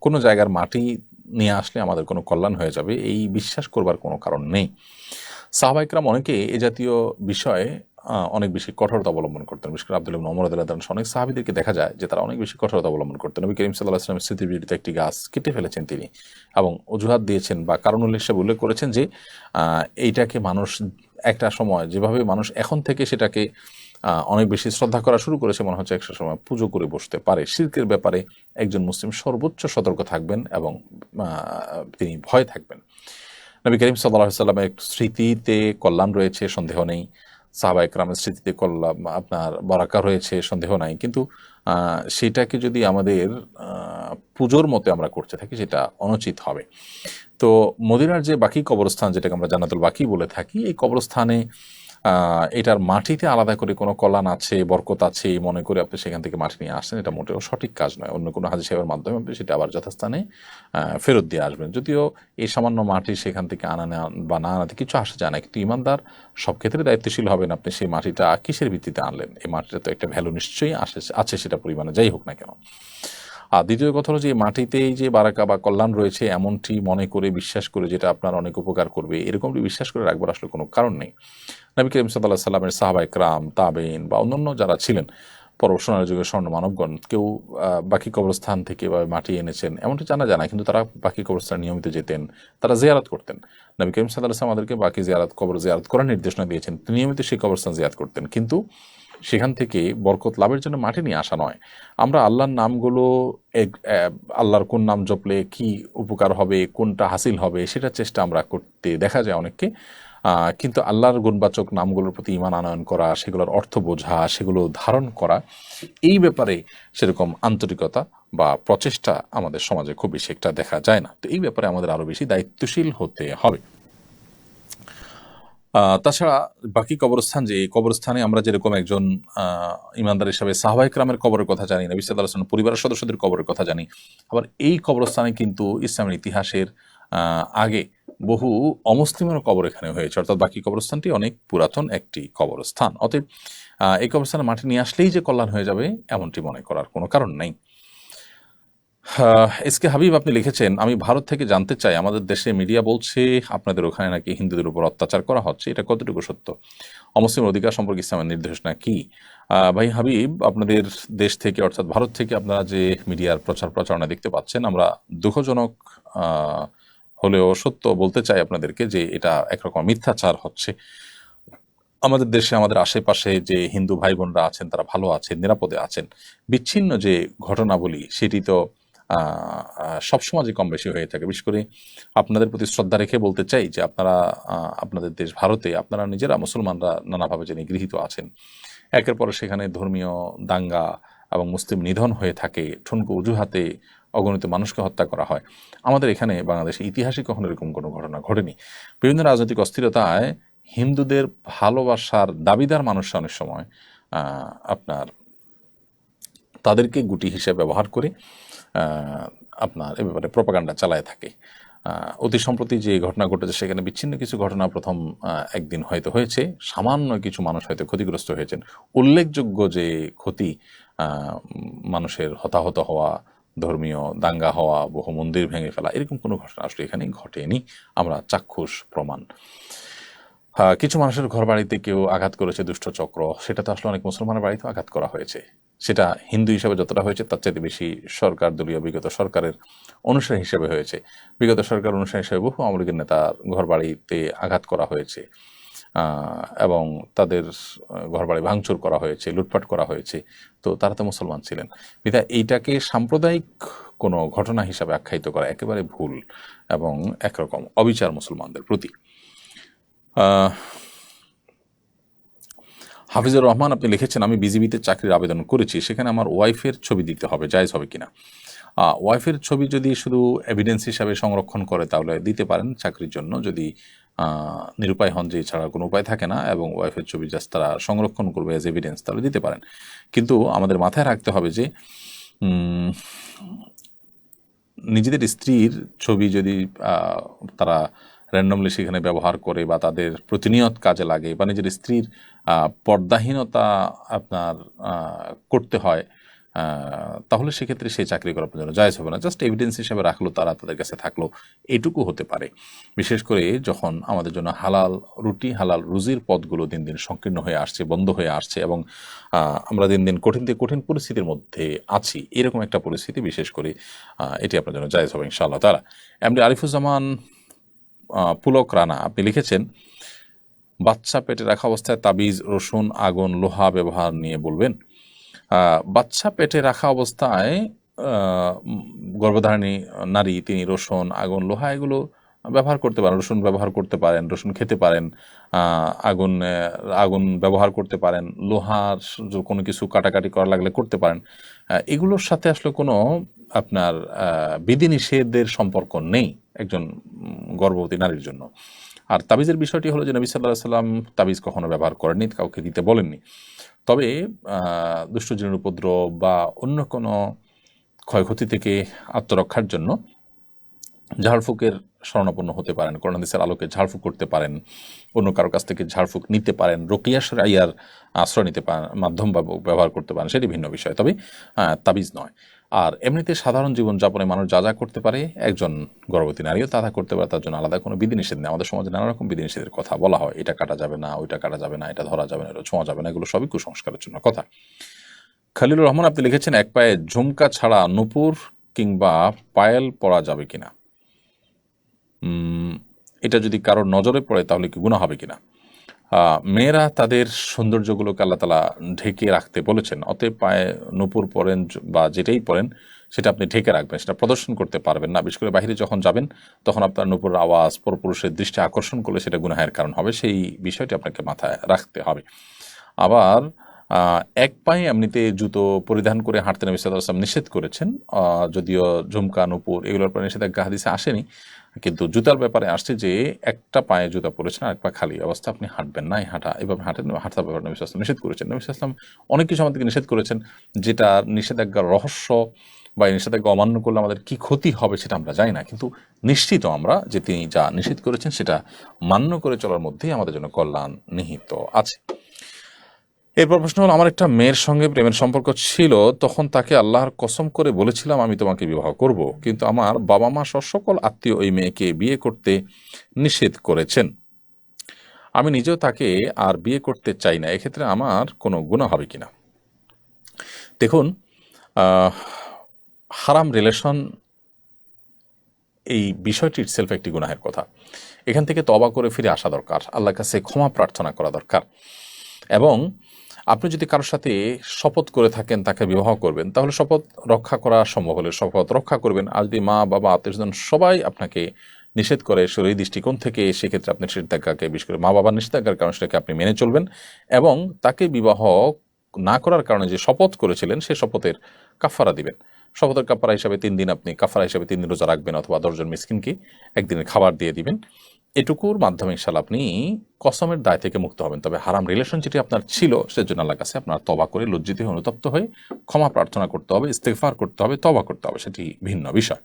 কোনো জায়গার মাটি নিয়ে আসলে আমাদের কোনো কল্যাণ হয়ে যাবে, এই বিশ্বাস করবার কোনো কারণ নেই। সাহাবা ইকরাম অনেকে এ জাতীয় বিষয়ে অনেক বেশি কঠোরতা অবলম্বন করতেন। বিশেষ করে আব্দুল্লাহ ইবনে ওমর রাদিয়াল্লাহু আনহু অনেক সাহাবীদেরকে দেখা যায় যে তারা অনেক বেশি কঠোরতা অবলম্বন করতেন। নবী করিম সাল্লাল্লাহু আলাইহি ওয়াসাল্লামের স্মৃতিবিজড়িত একটি গাছ কেটে ফেলেছেন তিনি, এবং অজুহাত দিয়েছেন বা কারণ হিসেবে উল্লেখ করেছেন যে এইটাকে মানুষ একটা সময় যেভাবে মানুষ এখন থেকে সেটাকে অনেক বেশি শ্রদ্ধা করা শুরু করেছে, মনে হচ্ছে একটা সময় পুজো করে বসতে পারে। শিরকের ব্যাপারে একজন মুসলিম সর্বোচ্চ সতর্ক থাকবেন এবং তিনি ভয় থাকবেন। নবী করিম সাল্লাল্লাহু আলাইহি সাল্লামের স্মৃতিতে কল্যাণ রয়েছে, সন্দেহ নেই। সাহাবা একরামের স্মৃতিতে কল্যাণ আপনার বরাকা রয়েছে, সন্দেহ নাই। কিন্তু সেটাকে যদি আমাদের পুজোর মতে আমরা করতে থাকি, সেটা অনুচিত হবে। তো মদিনার যে বাকি কবরস্থান, যেটাকে আমরা জান্নাতুল বাকি বলে থাকি, এই কবরস্থানে এটার মাটিতে আলাদা করে কোনো কল্যাণ আছে, বরকত আছে মনে করে আপনি সেখান থেকে মাটি নিয়ে আসছেন, এটা মোটেও সঠিক কাজ নয়। অন্য কোনো হাজি সাহেবের মাধ্যমে আপনি সেটা আবার যথাস্থানে ফেরত দিয়ে আসবেন। যদিও এই সামান্য মাটি সেখান থেকে আনা নেওয়া বা না আনাতে কিছু আসা যায় না, কিন্তু ইমানদার সব ক্ষেত্রে দায়িত্বশীল হবেন। আপনি সেই মাটিটা কিসের ভিত্তিতে আনলেন? এই মাটিটা তো একটা ভ্যালু নিশ্চয়ই আছে, সেটা পরিমাণে যাই হোক না কেন। আর দ্বিতীয় কথা হলো যে মাটিতেই যে বারাকা বা কল্যাণ রয়েছে এমনটি মনে করে বিশ্বাস করে, যেটা আপনার অনেক উপকার করবে, এরকমটি বিশ্বাস করে রাখবার আসলে কোনো কারণ নেই। নবী করিম সাল্লাল্লাহু আলাইহি সাল্লামের সাহাবা একরাম, তাবেঈন বা অন্যান্য যারা ছিলেন সোনার যুগের স্বর্ণ মানবগণ, কেউ বাকি কবরস্থান থেকে বা মাটি এনেছেন এমনটি জানা যায় না, কিন্তু তারা বাকি কবরস্থানে নিয়মিত যেতেন, তারা জিয়ারত করতেন। নবী করিম সাল্লাল্লাহু আলাইহি সাল্লাম আমাদেরকে বাকি কবর জিয়ারত করার নির্দেশনা দিয়েছেন, নিয়মিত সেই কবরস্থান জিয়ারত করতেন, কিন্তু সেখান থেকে বরকত লাভের জন্য মাটি নিয়ে আসা নয়। আমরা আল্লাহর নামগুলো আল্লাহর কোন নাম জপলে কি উপকার হবে, কোনটা হাসিল হবে, সেটার চেষ্টা আমরা করতে দেখা যায় অনেককে। কিন্তু আল্লাহর গুণবাচক নামগুলোর প্রতি ঈমান আনয়ন করা, সেগুলোর অর্থ বোঝা, সেগুলো ধারণ করা, এই ব্যাপারে সেরকম আন্তরিকতা বা প্রচেষ্টা আমাদের সমাজে খুব বেশি একটা দেখা যায় না। তো এই ব্যাপারে আমাদের আরও বেশি দায়িত্বশীল হতে হবে। তাছাড়া বাকি কবরস্থান, যে কবরস্থানে আমরা যেরকম একজন ইমানদার হিসাবে সাহাবা ইকরামের কবরের কথা জানি, নবী সাল্লাল্লাহু আলাইহি ওয়াসাল্লাম পরিবারের সদস্যদের কবরের কথা জানি, আবার এই কবরস্থানে কিন্তু ইসলামের ইতিহাসের আগে বহু অমুসলিমের কবর এখানে হয়েছে, অর্থাৎ বাকি কবরস্থানটি অনেক পুরাতন একটি কবরস্থান। অতএব এই কবরস্থানে মাটি নিয়ে আসলেই যে কল্যাণ হয়ে যাবে এমনটি মনে করার কোনো কারণ নেই। এসকে হাবিব আপনি লিখেছেন, আমি ভারত থেকে জানতে চাই, আমাদের দেশে মিডিয়া বলছে আপনাদের ওখানে নাকি হিন্দুদের উপর অত্যাচার করা হচ্ছে, এটা কতটুকু সত্য? অমুসলিম অধিকার সম্পর্কে ইসলামের নির্দেশনা কি? ভাই হাবিব, আপনাদের দেশ থেকে অর্থাৎ ভারত থেকে আপনারা যে মিডিয়ার প্রচার প্রচারণা দেখতে পাচ্ছেন, আমরা দুঃখজনক হলেও সত্য বলতে চাই আপনাদেরকে যে এটা একরকম মিথ্যাচার হচ্ছে। আমাদের দেশে আমাদের আশেপাশে যে হিন্দু ভাই বোনরা আছেন তারা ভালো আছেন, নিরাপদে আছেন। বিচ্ছিন্ন যে ঘটনাবলী সেটি তো সব সমাজে কম বেশি হয়ে থাকে। বিশেষ করে আপনাদের প্রতি শ্রদ্ধা রেখে বলতে চাই যে আপনারা আপনাদের দেশ ভারতে আপনারা নিজেরা মুসলমানরা নানাভাবে যে নিগৃহীত আছেন, একের পর সেখানে ধর্মীয় দাঙ্গা এবং মুসলিম নিধন হয়ে থাকে, ঠুনকো অজুহাতে অগণিত মানুষকে হত্যা করা হয়। আমাদের এখানে বাংলাদেশে ইতিহাসে কখনো এরকম কোনো ঘটনা ঘটেনি। বিভিন্ন রাজনৈতিক অস্থিরতায় হিন্দুদের ভালোবাসার দাবিদার মানুষ অনেক সময় আপনার তাদেরকে গুটি হিসেবে ব্যবহার করে আপনার এ ব্যাপারে প্রপাগান্ডা চালায় থাকে। অতি সম্প্রতি যে ঘটনা ঘটেছে সেখানে বিচ্ছিন্ন কিছু ঘটনা প্রথম একদিন হয়তো হয়েছে, সামান্য কিছু মানুষ হয়তো ক্ষতিগ্রস্ত হয়েছেন। উল্লেখযোগ্য যে ক্ষতি, মানুষের হতাহত হওয়া, ধর্মীয় দাঙ্গা হওয়া, বহু মন্দির ভেঙে ফেলা, এরকম কোনো ঘটনা আসলে এখানে ঘটেনি, আমরা চাক্ষুষ প্রমাণ। কিছু মানুষের ঘর বাড়িতে কেউ আঘাত করেছে দুষ্টচক্র, সেটা তো আসলে অনেক মুসলমানের বাড়িতেও আঘাত করা হয়েছে। সেটা হিন্দু হিসাবে যতটা হয়েছে তার চাইতে বেশি সরকার দলীয় বিগত সরকারের অনুসারী হিসেবে হয়েছে। বিগত সরকার অনুসারী হিসেবে বহু আওয়ামী লীগের নেতার ঘর বাড়িতে আঘাত করা হয়েছে এবং তাদের ঘরবাড়ি ভাঙচুর করা হয়েছে, লুটপাট করা হয়েছে। তো তারা তো মুসলমান ছিলেন, বিধায় এইটাকে সাম্প্রদায়িক কোনো ঘটনা হিসাবে আখ্যায়িত করা একেবারে ভুল এবং একরকম অবিচার মুসলমানদের প্রতি। হাফিজুর রহমান আপনি লিখেছেন, আমি বিজিবিতে চাকরির আবেদন করেছি, সেখানে আমার ওয়াইফের ছবি দিতে হবে, জায়েজ হবে কিনা? ওয়াইফের ছবি যদি শুধু এভিডেন্স হিসাবে সংরক্ষণ করে তাহলে দিতে পারেন চাকরির জন্য, যদি নিরুপায় হন যে ছাড়া কোনো উপায় থাকে না এবং ওয়াইফের ছবি জাস্ট তারা সংরক্ষণ করবে অ্যাজ এভিডেন্স, তাহলে দিতে পারেন। কিন্তু আমাদের মাথায় রাখতে হবে যে নিজেদের স্ত্রীর ছবি যদি তারা র্যান্ডমলি সেখানে ব্যবহার করে বা তাদের প্রতিনিয়ত কাজে লাগে বা নিজের স্ত্রীর পর্দাহীনতা আপনার করতে হয়, তাহলে সেক্ষেত্রে সেই চাকরি করার জন্য জায়েজ হবে না। জাস্ট এভিডেন্স হিসাবে রাখলো, তারা তাদের কাছে থাকলো, এটুকু হতে পারে। বিশেষ করে যখন আমাদের জন্য হালাল রুটি, হালাল রুজির পথগুলো দিন দিন সংকীর্ণ হয়ে আসছে, বন্ধ হয়ে আসছে এবং আমরা দিন দিন কঠিন থেকে কঠিন পরিস্থিতির মধ্যে আছি, এরকম একটা পরিস্থিতি বিশেষ করে এটি আপনার জন্য জায়েজ হবে ইনশাআল্লাহ তাআলা। এমডি আরিফুজ্জামান পুলক রানা আপনি লিখেছেন, বাচ্চা পেটে রাখা অবস্থায় তাবিজ, রসুন, আগুন, লোহা ব্যবহার নিয়ে বলবেন। বাচ্চা পেটে রাখা অবস্থায় গর্ভধারিণী নারী তিনি রসুন, আগুন, লোহা এগুলো ব্যবহার করতে পারেন। রসুন ব্যবহার করতে পারেন, রসুন খেতে পারেন, আগুন আগুন ব্যবহার করতে পারেন, লোহার কোনো কিছু কাটাকাটি করা লাগলে করতে পারেন। এগুলোর সাথে আসলে কোনো আপনার বিধিনিষেধের সম্পর্ক নেই একজন গর্ভবতী নারীর জন্য। আর তাবিজের বিষয়টি হলো যে নবী সাল্লাল্লাহু আলাইহি ওয়াসাল্লাম তাবিজ কখনো ব্যবহার করেননি, কাউকে দিতে বলেননি। তবে দুষ্ট জিনের উপদ্রব বা অন্য কোনো ক্ষয়ক্ষতি থেকে আত্মরক্ষার জন্য ঝাড়ফুঁকের শরণাপন্ন হতে পারেন, কোরআন হাদিসের আলোকে ঝাড়ফুঁক করতে পারেন, অন্য কারো কাছ থেকে ঝাড়ফুঁক নিতে পারেন, রুকিয়া শরঈয়ার আশ্রয় নিতে পারেন, মাধ্যম ব্যবহার করতে পারেন, সেটি ভিন্ন বিষয়, তবে তাবিজ নয়। আর এমনিতে সাধারণ জীবনযাপনে মানুষ যা যা করতে পারে একজন গর্ভবতী নারীও তা করতে পারে, তার জন্য আলাদা কোনো বিধিনিষেধ নেই। আমাদের সমাজে নানা রকম বিধিনিষেধের কথা বলা হয়, এটা কাটা যাবে না, ওইটা কাটা যাবে না, এটা ধরা যাবে না, এটা ছোঁয়া যাবে না, এগুলো সবই কুসংস্কারের জন্য কথা। খালিলুর রহমান আপনি লিখেছেন, এক পায়ে ঝুমকা ছাড়া নূপুর কিংবা পায়েল পরা যাবে কিনা, এটা যদি কারোর নজরে পড়ে তাহলে কি গুনাহ হবে কিনা? মেয়েরা তাদের সৌন্দর্যগুলোকে আল্লাহ তাআলা ঢেকে রাখতে বলেছেন, অতএব পায়ে নূপুর পরেন বা যেটাই পরেন সেটা আপনি ঢেকে রাখবেন, সেটা প্রদর্শন করতে পারবেন না। বিশেষ করে বাইরে যখন যাবেন তখন আপনার নূপুরের আওয়াজ পরপুরুষের দৃষ্টি আকর্ষণ করলে সেটা গুনাহের কারণ হবে, সেই বিষয়টি আপনাকে মাথায় রাখতে হবে। আবার এক পায়ে এমনিতে জুতো পরিধান করে হাঁটতে নবী সাল্লাল্লাহু আলাইহি ওয়াসাল্লাম নিষেধ করেছেন, যদিও ঝুমকা, নূপুর এগুলোর পরে নিষেধাজ্ঞা হাদিসে আসেনি, কিন্তু জুতার ব্যাপারে আসছে যে একটা পায়ে জুতা পরেছেন আর এক পা খালি অবস্থা আপনি হাঁটবেন না, এভাবে হাঁটার ব্যাপারে নবী সাল্লাল্লাহু আলাইহি ওয়াসাল্লাম নিষেধ করেছেন। নবী সাল্লাল্লাহু আলাইহি ওয়াসাল্লাম অনেক কিছু আমাদেরকে নিষেধ করেছেন, যেটা নিষেধাজ্ঞার রহস্য বা নিষেধাজ্ঞা অমান্য করলে আমাদের কি ক্ষতি হবে সেটা আমরা জানি না, কিন্তু নিশ্চিত আমরা যে তিনি যা নিষেধ করেছেন সেটা মান্য করে চলার মধ্যেই আমাদের জন্য কল্যাণ নিহিত আছে। এরপর প্রশ্ন হলো, আমার একটা মেয়ের সঙ্গে প্রেমের সম্পর্ক ছিল, তখন তাকে আল্লাহর কসম করে বলেছিলাম আমি তোমাকে বিবাহ করব, কিন্তু আমার বাবা মা সকল আত্মীয় ওই মেয়েকে বিয়ে করতে নিষেধ করেছেন। আমি নিজেও তাকে আর বিয়ে করতে চাই না, এক্ষেত্রে আমার কোনো গুনাহ হবে কিনা? দেখুন, হারাম রিলেশন এই বিষয়টি ইটসেলফ একটি গুনাহের কথা। এখান থেকে তওবা করে ফিরে আসা দরকার, আল্লাহর কাছে ক্ষমা প্রার্থনা করা দরকার। এবং আপনি যদি কারোর সাথে শপথ করে থাকেন তাকে বিবাহ করবেন, তাহলে শপথ রক্ষা করা সম্ভব হলে শপথ রক্ষা করবেন। আর যদি মা বাবা আত্মীয়স্বজন সবাই আপনাকে নিষেধ করে শরীর দৃষ্টিকোণ থেকে, সেক্ষেত্রে আপনি নিষেধাজ্ঞাকে, বিশেষ করে মা বাবার নিষেধাজ্ঞার কারণে সেটাকে আপনি মেনে চলবেন এবং তাকে বিবাহ না করার কারণে যে শপথ করেছিলেন সে শপথের কাফারা দিবেন। শপথের কাফারা হিসাবে 3 দিন আপনি কাফারা হিসাবে 3 দিন রোজা রাখবেন, অথবা 10 জন মিসকিনকে একদিনের খাবার দিয়ে দিবেন। এটুকুর মাধ্যমে ইনশাআল্লাহ আপনি কসমের দায় থেকে মুক্ত হবেন। তবে হারাম রিলেশন যেটি আপনার ছিল সেজন্য আল্লাহর কাছে আপনার তওবা করে লজ্জিত হয়ে অনুতপ্ত হয়ে ক্ষমা প্রার্থনা করতে হবে, ইস্তেগফার করতে হবে, তওবা করতে হবে, সেটি ভিন্ন বিষয়।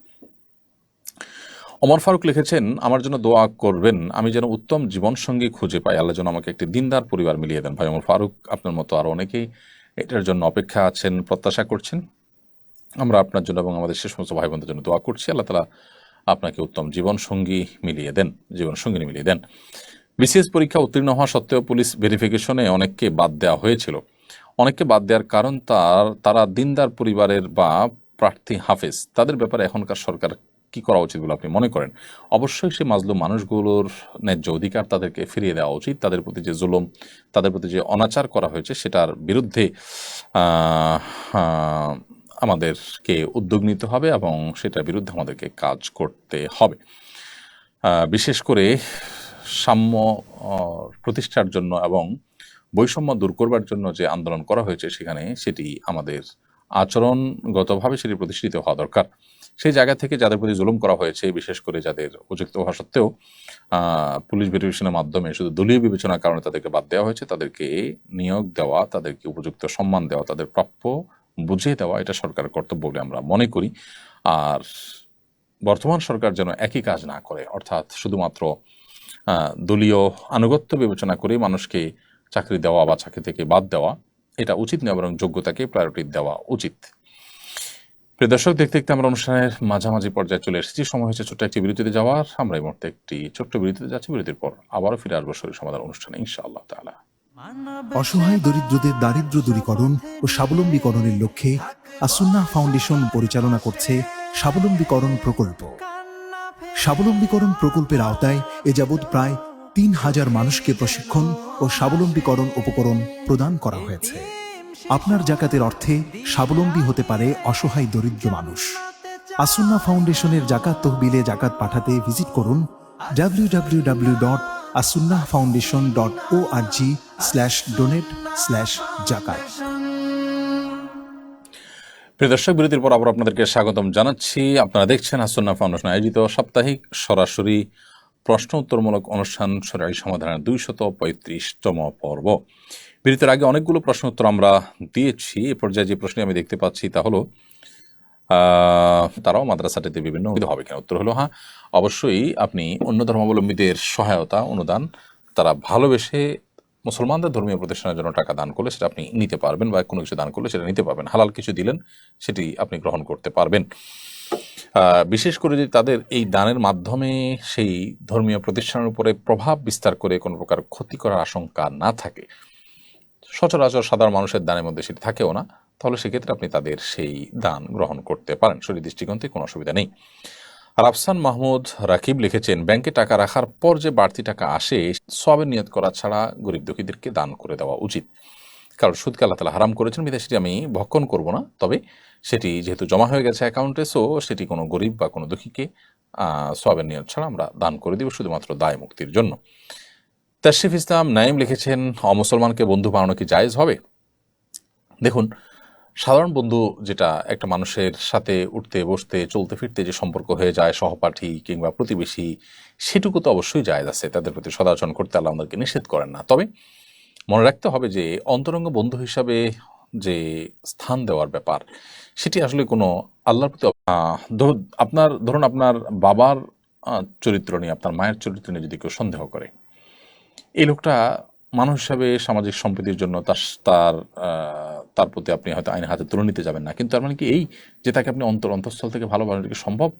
ওমর ফারুক লিখেছেন, আমার জন্য দোয়া করবেন, আমি যেন উত্তম জীবনসঙ্গী খুঁজে পাই, আল্লাহ যেন আমাকে একটি দিনদার পরিবার মিলিয়ে দেন। ভাই ওমর ফারুক, আপনার মতো আরও অনেকেই এটার জন্য অপেক্ষা আছেন, প্রত্যাশা করছেন। আমরা আপনার জন্য এবং আমাদের সে সমস্ত ভাই বোনদের জন্য দোয়া করছি, আল্লাহ তাআলা আপনাকে উত্তম জীবনসঙ্গী মিলিয়ে দেন, জীবনসঙ্গিনী মিলিয়ে দেন। বিসিএস পরীক্ষা উত্তীর্ণ হওয়া সত্ত্বেও পুলিশ ভেরিফিকেশনে অনেককে বাদ দেওয়া হয়েছিল। অনেককে বাদ দেওয়ার কারণ তারা দিনদার পরিবারের বা প্রার্থী হাফেজ, তাদের ব্যাপারে এখনকার সরকার কি করা উচিত বলে আপনি মনে করেন? অবশ্যই সেই মাজলুম মানুষগুলোর ন্যায্য অধিকার তাদেরকে ফিরিয়ে দেওয়া উচিত। তাদের প্রতি যে জুলুম, তাদের প্রতি যে অনাচার করা হয়েছে সেটার বিরুদ্ধে আমাদেরকে উদ্যোগ নিতে হবে এবং সেটার বিরুদ্ধে আমাদেরকে কাজ করতে হবে। বিশেষ করে সাম্য প্রতিষ্ঠার জন্য এবং বৈষম্য দূর করবার জন্য যে আন্দোলন করা হয়েছে সেখানে সেটি আমাদের আচরণগতভাবে সেটি প্রতিষ্ঠিত হওয়া দরকার। সেই জায়গা থেকে যাদের প্রতি জুলুম করা হয়েছে, বিশেষ করে যাদের উপযুক্ত হওয়া সত্ত্বেও পুলিশ ভেরিফিকেশনের মাধ্যমে শুধু দলীয় বিবেচনার কারণে তাদেরকে বাদ দেওয়া হয়েছে, তাদেরকে নিয়োগ দেওয়া, তাদেরকে উপযুক্ত সম্মান দেওয়া, তাদের প্রাপ্য বুঝিয়ে দেওয়া, এটা সরকারের কর্তব্য বলে আমরা মনে করি। আর বর্তমান সরকার যেন একই কাজ না করে, অর্থাৎ শুধুমাত্র দলীয় আনুগত্য বিবেচনা করে মানুষকে চাকরি দেওয়া বা চাকরি থেকে বাদ দেওয়া, এটা উচিত নয়, বরং যোগ্যতাকে প্রায়োরিটি দেওয়া উচিত। প্রিয় দর্শক, দেখতে দেখতে আমরা অনুষ্ঠানের মাঝামাঝি পর্যায়ে চলে এসেছি। সময় হয়েছে ছোট্ট একটি বিরতিতে যাওয়ার। আমরা এই মুহূর্তে একটি ছোট্ট বিরতিতে যাচ্ছি। বিরতির পর আবারও ফিরে আসবো শরীর সমাধান অনুষ্ঠানে ইনশাআল্লাহ তাআলা। অসহায় দরিদ্রদের দারিদ্র্য দূরীকরণ ও স্বাবলম্বীকরণের লক্ষ্যে আসুন্নাহ ফাউন্ডেশন পরিচালনা করছে স্বাবলম্বীকরণ প্রকল্প। স্বাবলম্বীকরণ প্রকল্পের আওতায় এ যাবৎ প্রায় 3,000 মানুষকে প্রশিক্ষণ ও স্বাবলম্বীকরণ উপকরণ প্রদান করা হয়েছে। আপনার জাকাতের অর্থে স্বাবলম্বী হতে পারে অসহায় দরিদ্র মানুষ। আসুন্নাহ ফাউন্ডেশনের জাকাত তহবিলে জাকাত পাঠাতে ভিজিট করুন www.asunnahfoundation.org/donate/zakat। প্রিয় দর্শক, বিরতির পর আবার আপনাদেরকে স্বাগতম জানাচ্ছি। আপনারা দেখছেন আসুন্নাহ ফাউন্ডেশন আয়োজিত সাপ্তাহিক সরাসরি প্রশ্ন উত্তরমূলক অনুষ্ঠান শরীয়ী সমাধানের 235তম পর্ব। বিরতির আগে অনেকগুলো প্রশ্ন উত্তর আমরা দিয়েছি। এ পর্যায়ে যে প্রশ্নটি আমি দেখতে পাচ্ছি তা হলো তারাও মাদ্রাসাটিতে বিভিন্ন হবে কিনা। উত্তর হলো হ্যাঁ, অবশ্যই আপনি অন্য ধর্মাবলম্বীদের সহায়তা অনুদান তারা ভালোবেসে মুসলমানদের ধর্মীয় প্রতিষ্ঠানের জন্য টাকা দান করলে সেটা আপনি নিতে পারবেন, বা কোনো কিছু দান করলে সেটা নিতে পারবেন। হালাল কিছু দিলেন সেটি আপনি গ্রহণ করতে পারবেন। বিশেষ করে যদি তাদের এই দানের মাধ্যমে সেই ধর্মীয় প্রতিষ্ঠানের উপরে প্রভাব বিস্তার করে কোনো প্রকার ক্ষতি করার আশঙ্কা না থাকে, সচরাচর সাধারণ মানুষের দানের মধ্যে সেটি থাকেও না, তাহলে সেক্ষেত্রে আপনি তাদের সেই দান গ্রহণ করতে পারেন। শরীর দৃষ্টিকোণ থেকে কোনো অসুবিধা নেই। আর আফসান মাহমুদ রাকিব লিখেছেন, ব্যাংকে টাকা রাখার পর যে বাড়তি টাকা আসে সওয়াবের নিয়ত করা ছাড়া গরিব দুঃখীদেরকে দান করে দেওয়া উচিত। কারণ সুদকে আল্লাহ তাআলা হারাম করেছেন, বিধায় সেটি আমি ভক্ষণ করব না। তবে সেটি যেহেতু জমা হয়ে গেছে অ্যাকাউন্টে, সো সেটি কোনো গরিব বা কোনো দুঃখীকে সওয়াবের নিয়ত ছাড়া আমরা দান করে দিব, শুধুমাত্র দায় মুক্তির জন্য। তাশরিফ ইসলাম নাইম লিখেছেন, অমুসলমানকে বন্ধু বানানো কি জায়েজ হবে? দেখুন, সাধারণ বন্ধু যেটা একটা মানুষের সাথে উঠতে বসতে চলতে ফিরতে যে সম্পর্ক হয়ে যায়, সহপাঠী কিংবা প্রতিবেশী, সেটুকু তো অবশ্যই জায়েজ আছে। তাদের প্রতি সদাচরণ করতে আল্লাহ আমাদেরকে নিষেধ করেন না। তবে মনে রাখতে হবে যে অন্তরঙ্গ বন্ধু হিসাবে যে স্থান দেওয়ার ব্যাপার, সেটি আসলে কোনো আল্লাহর প্রতি ধরুন আপনার বাবার চরিত্র নিয়ে, আপনার মায়ের চরিত্র নিয়ে যদি কেউ সন্দেহ করে, এই লোকটা মানুষ হিসাবে সামাজিক সম্প্রীতির জন্য তার প্রতি আপনি হয়তো আইন হাতে তুলে নিতে যাবেন না, কিন্তু তার মানে কি এই যে তাকে আপনি অন্তঃস্থল থেকে ভালোবাসা কি সম্ভব?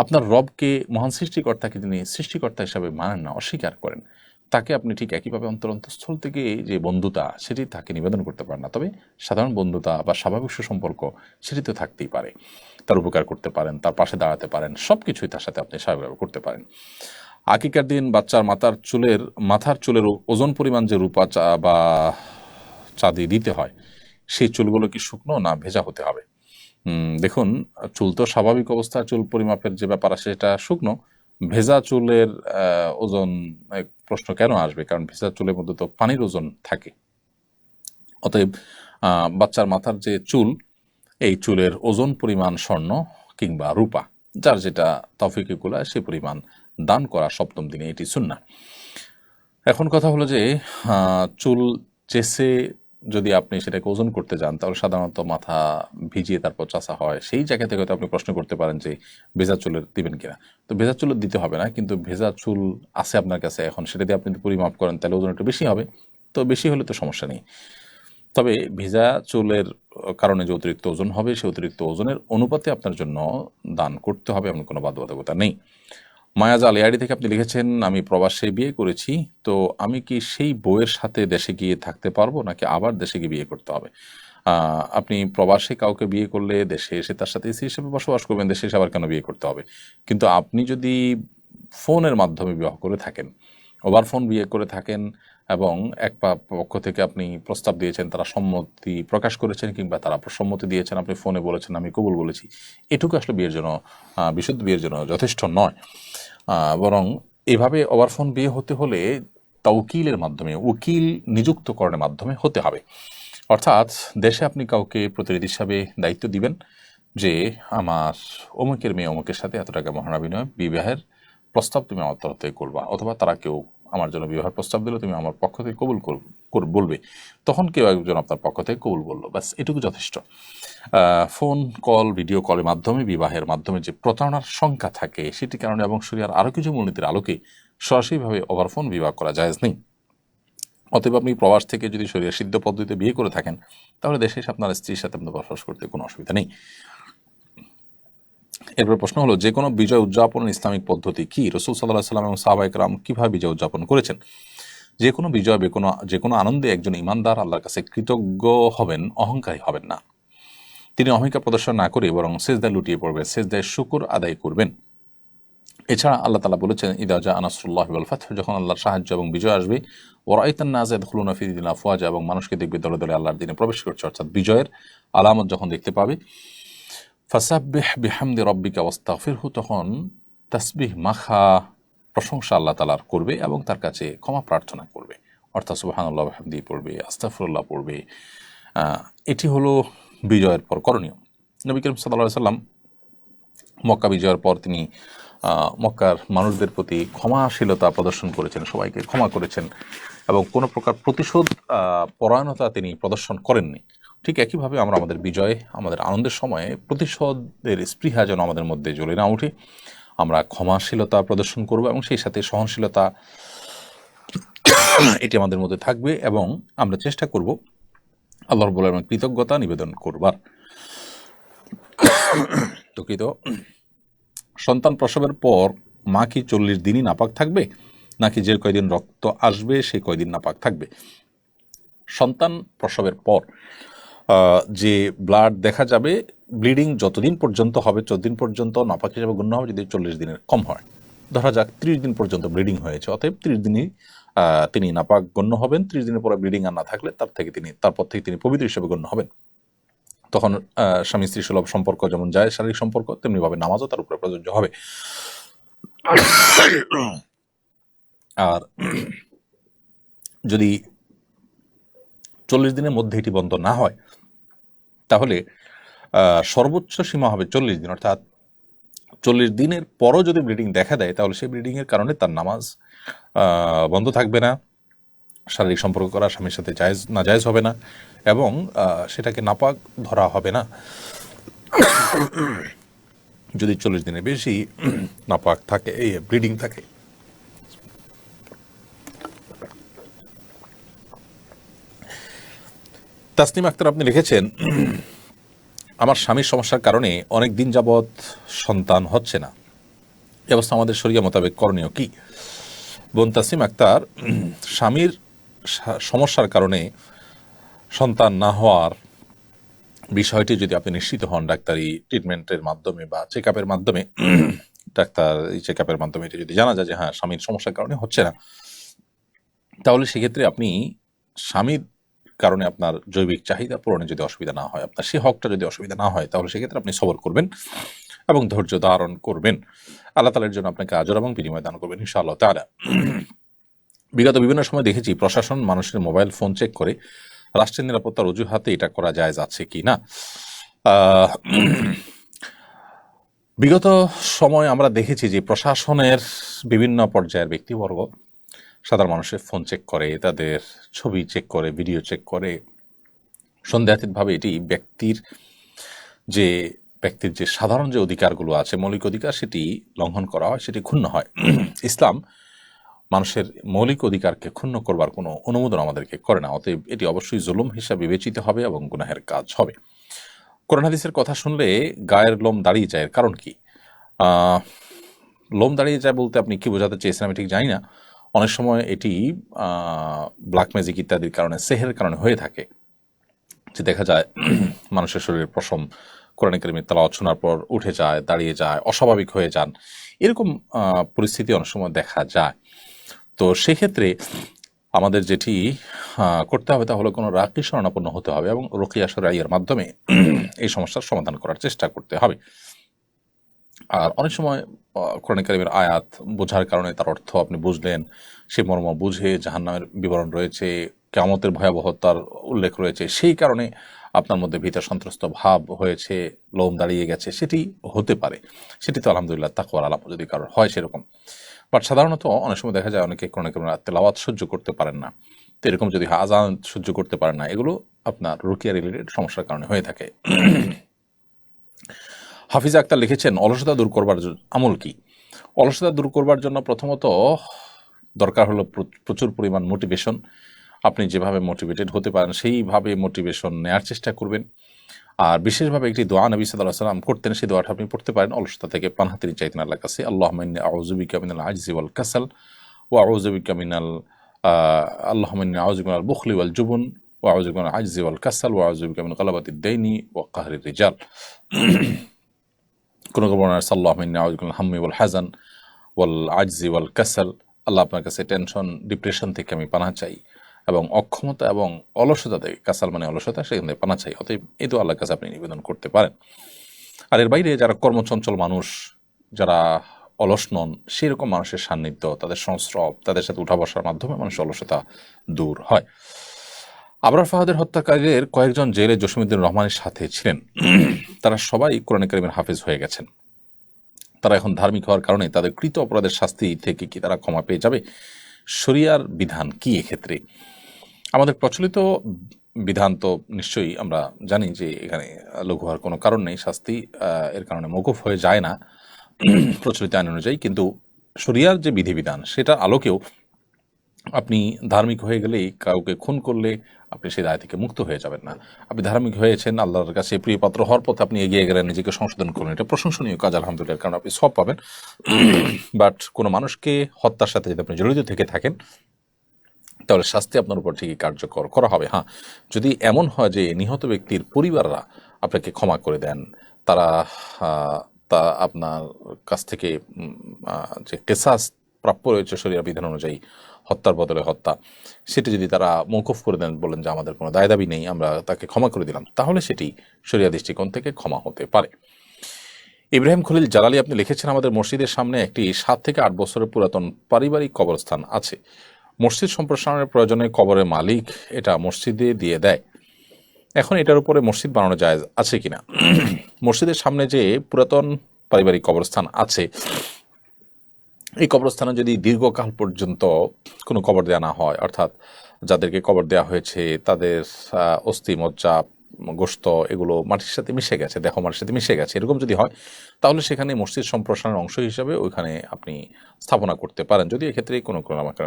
আপনার রবকে, মহান সৃষ্টিকর্তাকে যিনি সৃষ্টিকর্তা হিসাবে মানেন না, অস্বীকার করেন, তাকে আপনি ঠিক একইভাবে অন্তঃস্থল থেকে যে বন্ধুতা সেটি তাকে নিবেদন করতে পারেন না। তবে সাধারণ বন্ধুতা বা স্বাভাবিক সুসম্পর্ক সেটি তো থাকতেই পারে। তার উপকার করতে পারেন, তার পাশে দাঁড়াতে পারেন, সব কিছুই তার সাথে আপনি স্বাভাবিকভাবে করতে পারেন। আকিকার দিন বাচ্চার মাথার চুলের ওজন পরিমাণ যে রূপা বা চাঁদি দিতে হয়, সেই চুলগুলো কি শুকনো না ভেজা হতে হবে? দেখুন, চুল তো স্বাভাবিক অবস্থায় চুল পরিমাপের যে ব্যাপার আছে সেটা শুকনো। ভেজা চুলের ওজন প্রশ্ন কেন আসবে? কারণ ভেজা চুলের মধ্যে তো পানির ওজন থাকে। অতএব বাচ্চার মাথার যে চুল, এই চুলের ওজন পরিমাণ স্বর্ণ কিংবা রূপা, যার যেটা তৌফিকে কুলায় সেই পরিমাণ দান করা সপ্তম দিনে, এটি সুন্নাহ। এখন কথা হলো যে চুল চেষে যদি আপনি সেটাকে ওজন করতে যান, তাহলে সাধারণত মাথা ভিজিয়ে তারপর চাষা হয়। সেই জায়গা থেকে তো আপনি প্রশ্ন করতে পারেন যে ভেজা চুলের দিবেন কিনা। তো ভেজা চুলের দিতে হবে না, কিন্তু ভেজা চুল আছে আপনার কাছে, এখন সেটা দিয়ে আপনি পরিমাপ করেন, তাহলে ওজন একটু বেশি হবে। তো বেশি হলে তো সমস্যা নেই। তবে ভেজা চুলের কারণে যে অতিরিক্ত ওজন হবে, সেই অতিরিক্ত ওজনের অনুপাতে আপনার জন্য দান করতে হবে, এমন কোনো বাধ্যবাধকতা নেই। মায়াজ আলিয়াড়ি থেকে আপনি লিখেছেন, আমি প্রবাসে বিয়ে করেছি, তো আমি কি সেই বউয়ের সাথে দেশে গিয়ে থাকতে পারবো, নাকি আবার দেশে গিয়ে বিয়ে করতে হবে? আপনি প্রবাসে কাউকে বিয়ে করলে দেশে এসে তার সাথে স্ত্রী হিসেবে বসবাস করবেন, দেশে এসে আবার কেন বিয়ে করতে হবে? কিন্তু আপনি যদি ফোনের মাধ্যমে বিবাহ করে থাকেন, ওভার ফোন বিয়ে করে থাকেন, এবং এক পক্ষ থেকে আপনি প্রস্তাব দিয়েছেন, তারা সম্মতি প্রকাশ করেছেন, কিংবা তারা সম্মতি দিয়েছেন, আপনি ফোনে বলেছেন আমি কবুল বলেছি, এটুকু আসলে বিয়ের জন্য, বিশুদ্ধ বিয়ের জন্য যথেষ্ট নয়। বরং এভাবে ওভার ফোন বিয়ে হতে হলে তাওকিলের মাধ্যমে, উকিল নিযুক্তকরণের মাধ্যমে হতে হবে। অর্থাৎ দেশে আপনি কাউকে প্রতিনিধি হিসাবে দায়িত্ব দিবেন যে আমার অমুকের মেয়ে অমুকের সাথে এত টাকা মহারণা বিনিময়ে বিবাহের প্রস্তাব তুমি আমার তরফ থেকে করবা, অথবা তারা কেউ আমার জন্য বিবাহের প্রস্তাব দিলে তুমি আমার পক্ষ থেকে কবুল বলবে। তখন কেউ একজন আপনার পক্ষ থেকে কবুল বললো, ব্যাস এটুকু যথেষ্ট। ফোন কল, ভিডিও কলের মাধ্যমে, বিবাহের মাধ্যমে যে প্রতারণার শঙ্কা থাকে, সেটি কারণে এবং শরিয়ার আরও কিছু মূলনীতির আলোকে সরাসরিভাবে ওভার ফোন বিবাহ করা জায়েজ নেই। অতএব আপনি প্রবাস থেকে যদি শরিয়া সিদ্ধ পদ্ধতিতে বিয়ে করে থাকেন, তাহলে দেশে এসে আপনার স্ত্রীর সাথে আপনার বসবাস করতে কোনো অসুবিধা নেই। এরপর প্রশ্ন হলো, যে কোনো বিজয় উদযাপনের ইসলামিক পদ্ধতি কি? রাসূল সাল্লাল্লাহু আলাইহি ওয়াসাল্লাম এবং সাহাবায়ে কেরাম কিভাবে বিজয় উদযাপন করেছেন? যে কোনো বিজয়, যে কোনো আনন্দে একজন ইমানদার আল্লাহর কাছে কৃতজ্ঞ হবেন, অহংকারী হবেন না। তিনি অহংকার প্রদর্শন না করে বরং সেজদায় লুটিয়ে পড়বেন, সেজদায় শুকর আদায় করবেন। এছাড়া আল্লাহ তাআলা বলেছেন ইদা জাআ নাসরুল্লাহি ওয়াল ফাতহ, যখন আল্লাহর সাহায্য এবং বিজয় আসবে, ওয়া রাআইতান নাসা ইয়াদখুলুনা ফি দীনিল্লাহি আফওয়াজা, এবং মানুষকে দেখবে দলে দলে আল্লাহর দ্বীনে প্রবেশ করছে, অর্থাৎ বিজয়ের আলামত যখন দেখতে পাবে। ফাসাব্বিহ বিহামদি রাব্বিকা ওয়াস্তাগফিরহু, তখন তাসবিহ মাখা প্রশংসা আল্লাহ তাআলার করবে এবং তার কাছে ক্ষমা প্রার্থনা করবে, অর্থাৎ সুবহানাল্লাহ ওয়া বিহামদিহি পড়বে, আস্তাগফিরুল্লাহ পড়বে। এটি হলো বিজয়ের পর করণীয়। নবী করিম সাল্লাল্লাহু আলাইহি ওয়াসাল্লাম মক্কা বিজয়ের পর তিনি মক্কার মানুষদের প্রতি ক্ষমাশীলতা প্রদর্শন করেছেন, সবাইকে ক্ষমা করেছেন এবং কোনো প্রকার প্রতিশোধ পরায়ণতা তিনি প্রদর্শন করেননি। ঠিক একইভাবে আমরা আমাদের বিজয়, আমাদের আনন্দের সময়ে প্রতিশোধের স্পৃহা যেন আমাদের মধ্যে জ্বলে না উঠে, আমরা ক্ষমাশীলতা প্রদর্শন করব এবং সেই সাথে সহনশীলতা এটি আমাদের মধ্যে থাকবে এবং আমরা চেষ্টা করব আল্লাহ রাব্বুল আলামিনের কৃতজ্ঞতা নিবেদন করবার। সন্তান প্রসবের পর মা কি 40 দিনই নাপাক থাকবে, নাকি যে কয়দিন রক্ত আসবে সেই কয়দিন নাপাক থাকবে? সন্তান প্রসবের পর যে ব্লাড দেখা যাবে, ব্লিডিং যতদিন পর্যন্ত হবে ততদিন পর্যন্ত নাপাক হিসেবে গণ্য হবে, যদি 40 দিনের কম হয়। ধরা যাক 30 দিন পর্যন্ত ব্লিডিং হয়েছে, অতএব 30 দিনই তিনি নাপাক গণ্য হবেন। 30 দিনের পরে ব্লিডিং আর না থাকলে তারপর থেকে তিনি পবিত্র হিসেবে গণ্য হবেন। তখন স্বামী স্ত্রী সুলভ সম্পর্ক যেমন যায় শারীরিক সম্পর্ক, তেমনিভাবে নামাজও তার উপরে প্রযোজ্য হবে। আর যদি 40 দিনের মধ্যে এটি বন্ধ না হয়, তাহলে সর্বোচ্চ সীমা হবে 40 দিন, অর্থাৎ 40 দিনের পরও যদি ব্লিডিং দেখা দেয়, তাহলে সেই ব্লিডিংয়ের কারণে তার নামাজ বন্ধ থাকবে না, শারীরিক সম্পর্ক করা স্বামীর সাথে নাজায়েজ হবে না এবং সেটাকে নাপাক ধরা হবে না। যদি 40 দিনের বেশি নাপাক থাকে, এই ব্লিডিং থাকে। তাসনিম আক্তার আপনি লিখেছেন, আমার স্বামীর সমস্যার কারণে অনেক দিন যাবৎ সন্তান হচ্ছে না, এই অবস্থা আমাদের শরিয়া মোতাবেক করণীয় কি? বোন তাসনিম আক্তার, স্বামীর সমস্যার কারণে সন্তান না হওয়ার বিষয়টি যদি আপনি নিশ্চিত হন ডাক্তারি ট্রিটমেন্টের মাধ্যমে বা চেক আপের মাধ্যমে, ডাক্তার চেক আপের মাধ্যমে এটা যদি জানা যায় যে হ্যাঁ স্বামীর সমস্যার কারণে হচ্ছে না, তাহলে সেক্ষেত্রে আপনি স্বামীর কারণে আপনার জৈবিক চাহিদা পূরণে যদি অসুবিধা না হয়, আপনার সে হকটা যদি অসুবিধা না হয়, তাহলে সেক্ষেত্রে আপনি সবর করবেন এবং ধৈর্য ধারণ করবেন। আল্লাহ তাআলার জন্য আপনাকে আজর এবং বিনিময় দান করবেন ইনশাআল্লাহ তাআলা। বিগত বিভিন্ন সময় দেখেছি প্রশাসন মানুষের মোবাইল ফোন চেক করে রাষ্ট্রের নিরাপত্তার অজুহাতে এটা করা জায়েজ আছে কি না। বিগত সময় আমরা দেখেছি যে প্রশাসনের বিভিন্ন পর্যায়ের ব্যক্তিবর্গ সাধারণ মানুষের ফোন চেক করে, তাদের ছবি চেক করে, ভিডিও চেক করে। সন্দেহাতীতভাবে এটি ব্যক্তির যে সাধারণ যে অধিকারগুলো আছে, মৌলিক অধিকার, সেটি লঙ্ঘন করা হয়, সেটি ক্ষুণ্ণ হয়। ইসলাম মানুষের মৌলিক অধিকারকে ক্ষুণ্ণ করবার কোনো অনুমোদন আমাদেরকে করে না, অতএব এটি অবশ্যই জুলুম হিসাবে বিবেচিত হবে এবং গুনাহের কাজ হবে। কোরআন হাদিসের কথা শুনলে গায়ের লোম দাঁড়িয়ে যায়, এর কারণ কি? লোম দাঁড়িয়ে যায় বলতে আপনি কি বোঝাতে চেয়েছেন আমি ঠিক জানি না। অনেক সময় এটি ব্ল্যাক ম্যাজিক ইত্যাদির কারণে, সেহের কারণে হয়ে থাকে, যে দেখা যায় মানুষের শরীরের পশম কোরআন কারীমের তেলাওয়াত শোনার পর উঠে যায়, দাঁড়িয়ে যায়, অস্বাভাবিক হয়ে যান, এরকম পরিস্থিতি অনেক সময় দেখা যায়। তো সেক্ষেত্রে আমাদের যেটি করতে হবে তা হলো কোনো রাকি শরণাপন্ন হতে হবে এবং রুকিয়া শরঈয়ার মাধ্যমে এই সমস্যার সমাধান করার চেষ্টা করতে হবে। আর অনেক সময় কোরআন কারীমের আয়াত বোঝার কারণে তার অর্থ আপনি বুঝলেন, সে মর্ম বুঝে জাহান্নামের বিবরণ রয়েছে, কিয়ামতের ভয়াবহতার উল্লেখ রয়েছে, সেই কারণে আপনার মধ্যে ভীত সন্ত্রস্ত ভাব হয়েছে, লোম দাঁড়িয়ে গেছে, সেটি হতে পারে। সেটি তো আলহামদুলিল্লাহ তাকওয়ার আলামত যদি কারোর হয় সেরকম। বাট সাধারণত অনেক সময় দেখা যায় অনেকে কোরআন কারীমের তেলাওয়াত সহ্য করতে পারেন না, তো এরকম যদি আযান সহ্য করতে পারেন না, এগুলো আপনার রুকিয়া রিলেটেড সমস্যার কারণে হয়ে থাকে। হাফিজা আক্তার লিখেছেন, অলসতা দূর করবার আমল কি? অলসতা দূর করবার জন্য প্রথমত দরকার হলো প্রচুর পরিমাণ মোটিভেশন। আপনি যেভাবে মোটিভেটেড হতে পারেন সেইভাবে মোটিভেশন নেওয়ার চেষ্টা করবেন। আর বিশেষভাবে একটি দোয়া নবী সাল্লাল্লাহু আলাইহি ওয়াসাল্লাম করতেন, সেই দোয়াটা আপনি পড়তে পারেন অলসতা থেকে পানাহাতি চাইতেন আল্লাহর কাছে। আল্লাহুম্মা ইন্নী আউযু বিকা মিনাল আজজি ওয়াল কাসাল ওয়া আউযু বিকা মিনাল আল্লাহুম্মা ইন্নী আউযু বিকা মিনাল বুখলি ওয়াল জুবন ওয়া আউযু বিকা মিনাল আজজি ওয়াল কাসাল ওয়া আউযু বিকা মিন গালাবাতিদ দাইনি ওয়া কাহরির রিজাল। কোন বর্ণনায় আল্লাহুম্মা ইন্নী আউযু বিকা মিনাল হাম্মি ওয়াল হাযান ওয়াল আজজি ওয়াল কাসাল, আল্লাহ আপনার কাছে টেনশন ডিপ্রেশন থেকে আমি পানা চাই, এবং অক্ষমতা এবং অলসতা থেকে, কাসাল মানে অলসতা, সেখান থেকে পানা চাই। অতএব এই তো আল্লাহর কাছে আপনি নিবেদন করতে পারেন। আর এর বাইরে যারা কর্মচঞ্চল মানুষ, যারা অলস নন, সেরকম মানুষের সান্নিধ্য, তাদের সংস্রব, তাদের সাথে উঠা বসার মাধ্যমে মানুষের অলসতা দূর হয়। আবরার ফাহাদের হত্যাকারীদের কয়েকজন জেলে জসিমউদ্দিন রহমানের সাথে ছিলেন। তারা সবাই কোরআন কারীমের হাফেজ হয়ে গেছেন। তারা এখন ধার্মিক হওয়ার কারণে তাদের কৃত অপরাধের শাস্তি থেকে কি তারা ক্ষমা পেয়ে যাবে? শরিয়ার বিধান কি এক্ষেত্রে? আমাদের প্রচলিত বিধান তো নিশ্চয়ই আমরা জানি যে এখানে লঘু হওয়ার কোনো কারণ নেই, শাস্তি এর কারণে মওকুফ হয়ে যায় না প্রচলিত আইন অনুযায়ী। কিন্তু শরিয়ার যে বিধিবিধান সেটার আলোকেও আপনি ধার্মিক হয়ে গেলেই কাউকে খুন করলে আপনি সেই দায় থেকে মুক্ত হয়ে যাবেন না। আপনি ধার্মিক হয়েছেন, আল্লাহর কাছে প্রিয় পাত্র হওয়ার পথে আপনি এগিয়ে গেলেন, নিজেকে সংশোধন করলেন, এটা প্রশংসনীয় কাজ আলহামদুলিল্লাহ, কারণ আপনি সব পাবেন। বাট কোনো মানুষকে হত্যার সাথে যদি আপনি জড়িত থেকে থাকেন তাহলে শাস্তি আপনার উপর ঠিকই কার্যকর করা হবে। হ্যাঁ, যদি এমন হয় যে নিহত ব্যক্তির পরিবাররা আপনাকে ক্ষমা করে দেন, তারা তা আপনার কাছ থেকে যে কেসাস প্রাপ্য রয়েছে শরিয়া বিধান অনুযায়ী, হত্যার বদলে হত্যা, সেটি যদি তারা মওকুফ করে দেন, বলেন যে আমাদের কোনো দায় দাবি নেই, আমরা তাকে ক্ষমা করে দিলাম, তাহলে সেটি শরিয়া দৃষ্টিকোণ থেকে ক্ষমা হতে পারে। ইব্রাহিম খলিল জালালি আপনি লিখেছেন, আমাদের মসজিদের সামনে একটি 7 থেকে 8 বছরের পুরাতন পারিবারিক কবরস্থান আছে। মসজিদ সম্প্রসারণের প্রয়োজনে কবরের মালিক এটা মসজিদে দিয়ে দেয়। এখন এটার উপরে মসজিদ বানানো জায়েজ আছে কিনা? মসজিদের সামনে যে পুরাতন পারিবারিক কবরস্থান আছে, এই কবরস্থানে যদি দীর্ঘকাল পর্যন্ত কোনো কবর দেওয়া না হয়, অর্থাৎ যাদেরকে কবর দেওয়া হয়েছে তাদের অস্থি মজ্জা গোশত এগুলো মাটির সাথে মিশে গেছে, দেহ মাটির সাথে মিশে গেছে, এরকম যদি হয় তাহলে সেখানে মসজিদ সম্প্রসারণের অংশ হিসাবে ওইখানে আপনি স্থাপনা করতে পারেন, যদি এক্ষেত্রে কোনো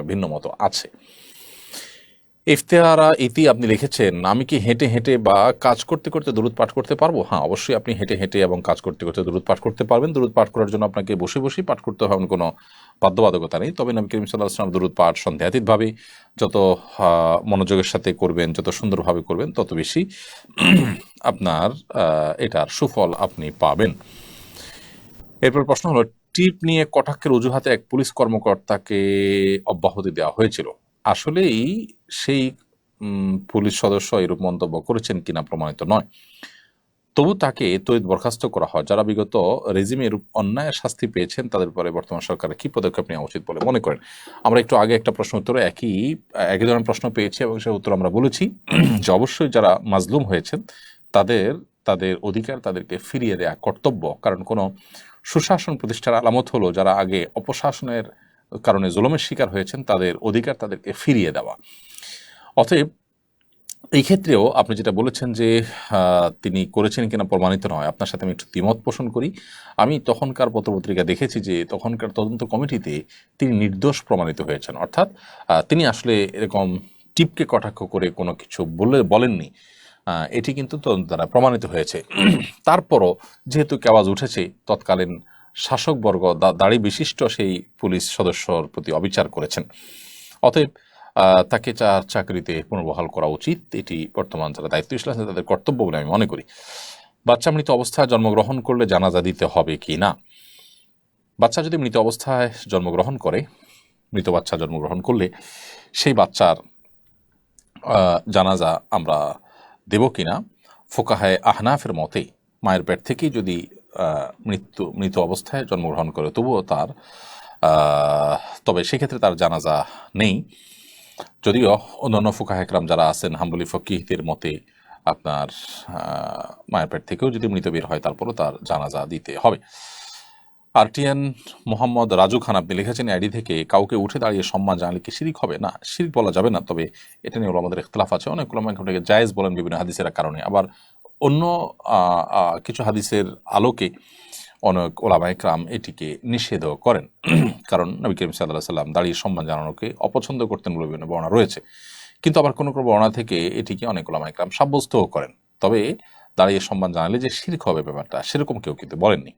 ভিন্ন মত আছে। ইফতেহারা ইতি আপনি লিখেছেন, আমি কি হেঁটে হেঁটে বা কাজ করতে করতে দুরূদ পাঠ করতে পারবো? হ্যাঁ, অবশ্যই আপনি হেঁটে হেঁটে এবং কাজ করতে করতে দুরূদ পাঠ করতে পারবেন। দুরূদ পাঠ করার জন্য আপনাকে বসে বসেই পাঠ করতে হবে, কোনো বাধ্যবাধকতা নেই। তবে নবী করিম সাল্লাল্লাহু আলাইহি ওয়াসাল্লাম দুরূদ পাঠ সন্দেহাতীতভাবে যত মনোযোগের সাথে করবেন, যত সুন্দরভাবে করবেন, তত বেশি আপনার এটার সুফল আপনি পাবেন। এরপর প্রশ্ন হলো, টিপ নিয়ে কটাক্ষের অজুহাতে এক পুলিশ কর্মকর্তাকে অব্যাহতি দেওয়া হয়েছিল। আসলেই সেই পুলিশ সদস্য এরূপ মন্তব্য করেছেন কিনা প্রমাণিত নয়, তবু তাকে তড়িৎ বরখাস্ত করা হয়। যারা বিগত রেজিমে এরূপ অন্যায়ের শাস্তি পেয়েছেন তাদের পরে বর্তমান সরকারের কি পদক্ষেপ নেওয়া উচিত বলে মনে করেন? আমরা একটু আগে একটা প্রশ্ন উত্তরে একই ধরনের প্রশ্ন পেয়েছি এবং সে উত্তর আমরা বলেছি যে অবশ্যই যারা মাজলুম হয়েছেন তাদের অধিকার তাদেরকে ফিরিয়ে দেয়া কর্তব্য। কারণ কোনো সুশাসন প্রতিষ্ঠার আলামত হলো যারা আগে অপশাসনের কারণে জুলুমের শিকার হয়েছেন তাদের অধিকার তাদেরকে ফিরিয়ে দেওয়া। অতএব এই ক্ষেত্রেও আপনি যেটা বলেছেন যে তিনি করেছেন কিনা প্রমাণিত নয়, আপনার সাথে আমি একটু দ্বিমত পোষণ করি। আমি তখনকার পত্রপত্রিকা দেখেছি যে তখনকার তদন্ত কমিটিতে তিনি নির্দোষ প্রমাণিত হয়েছেন, অর্থাৎ তিনি আসলে এরকম টিপকে কটাক্ষ করে কোনো কিছু বলেননি, এটি কিন্তু তদন্ত দ্বারা প্রমাণিত হয়েছে। তারপরও যেহেতু আওয়াজ উঠেছে, তৎকালীন শাসকবর্গ দাড়ি বিশিষ্ট সেই পুলিশ সদস্যর প্রতি অবিচার করেছেন, অতএব তাকে চাকরিতে পুনর্বহাল করা উচিত। এটি বর্তমান যারা দায়িত্বশীল আছেন তাদের কর্তব্য বলে আমি মনে করি। বাচ্চা মৃত অবস্থায় জন্মগ্রহণ করলে জানাজা দিতে হবে কি না? বাচ্চা যদি মৃত অবস্থায় জন্মগ্রহণ করে, মৃত বাচ্চা জন্মগ্রহণ করলে সেই বাচ্চার জানাজা আমরা দেব কিনা, ফোকাহায়ে আহনাফের মতে মায়ের পেট থেকেই যদি মৃত অবস্থায় জন্মগ্রহণ করে তবুও তবে সেক্ষেত্রে তার জানাজা নেই। যদিও অন্যান্য ফুকাহে কেরাম যারা আছেন হাম্বলি ফকিহদের মতে আপনার মায়ের পেট থেকেও যদি মৃত বের হয় তারপরও তার জানাজা দিতে হবে। আরটিএন মোহাম্মদ রাজু খান আপনি লিখেছেন, আইডি থেকে কাউকে উঠে দাঁড়িয়ে সম্মান জানালে কি শিরিক হবে? না, শিরিক বলা যাবে না, তবে এটা নিয়ে আমাদের ইখতিলাফ আছে। অনেক উলামায়ে জায়েজ বলেন বিভিন্ন হাদিসের কারণে, আবার অন্য কিছু হাদিসের আলোকে অনেক ওলামায়ে কেরাম এটিকে নিষেধও করেন। কারণ নবী করিম সাল্লাল্লাহু আলাইহি ওয়াসাল্লাম দাঁড়িয়ে সম্মান জানানোকে অপছন্দ করতেন বলে বিভিন্ন বর্ণনা রয়েছে, কিন্তু আবার কোনো কোনো বর্ণনা থেকে এটিকে অনেক ওলামায়ে কেরাম সাব্যস্তও করেন। তবে দাঁড়িয়ে সম্মান জানালে যে শিরক হবে ব্যাপারটা সেরকম কেউ কিন্তু বলেননি।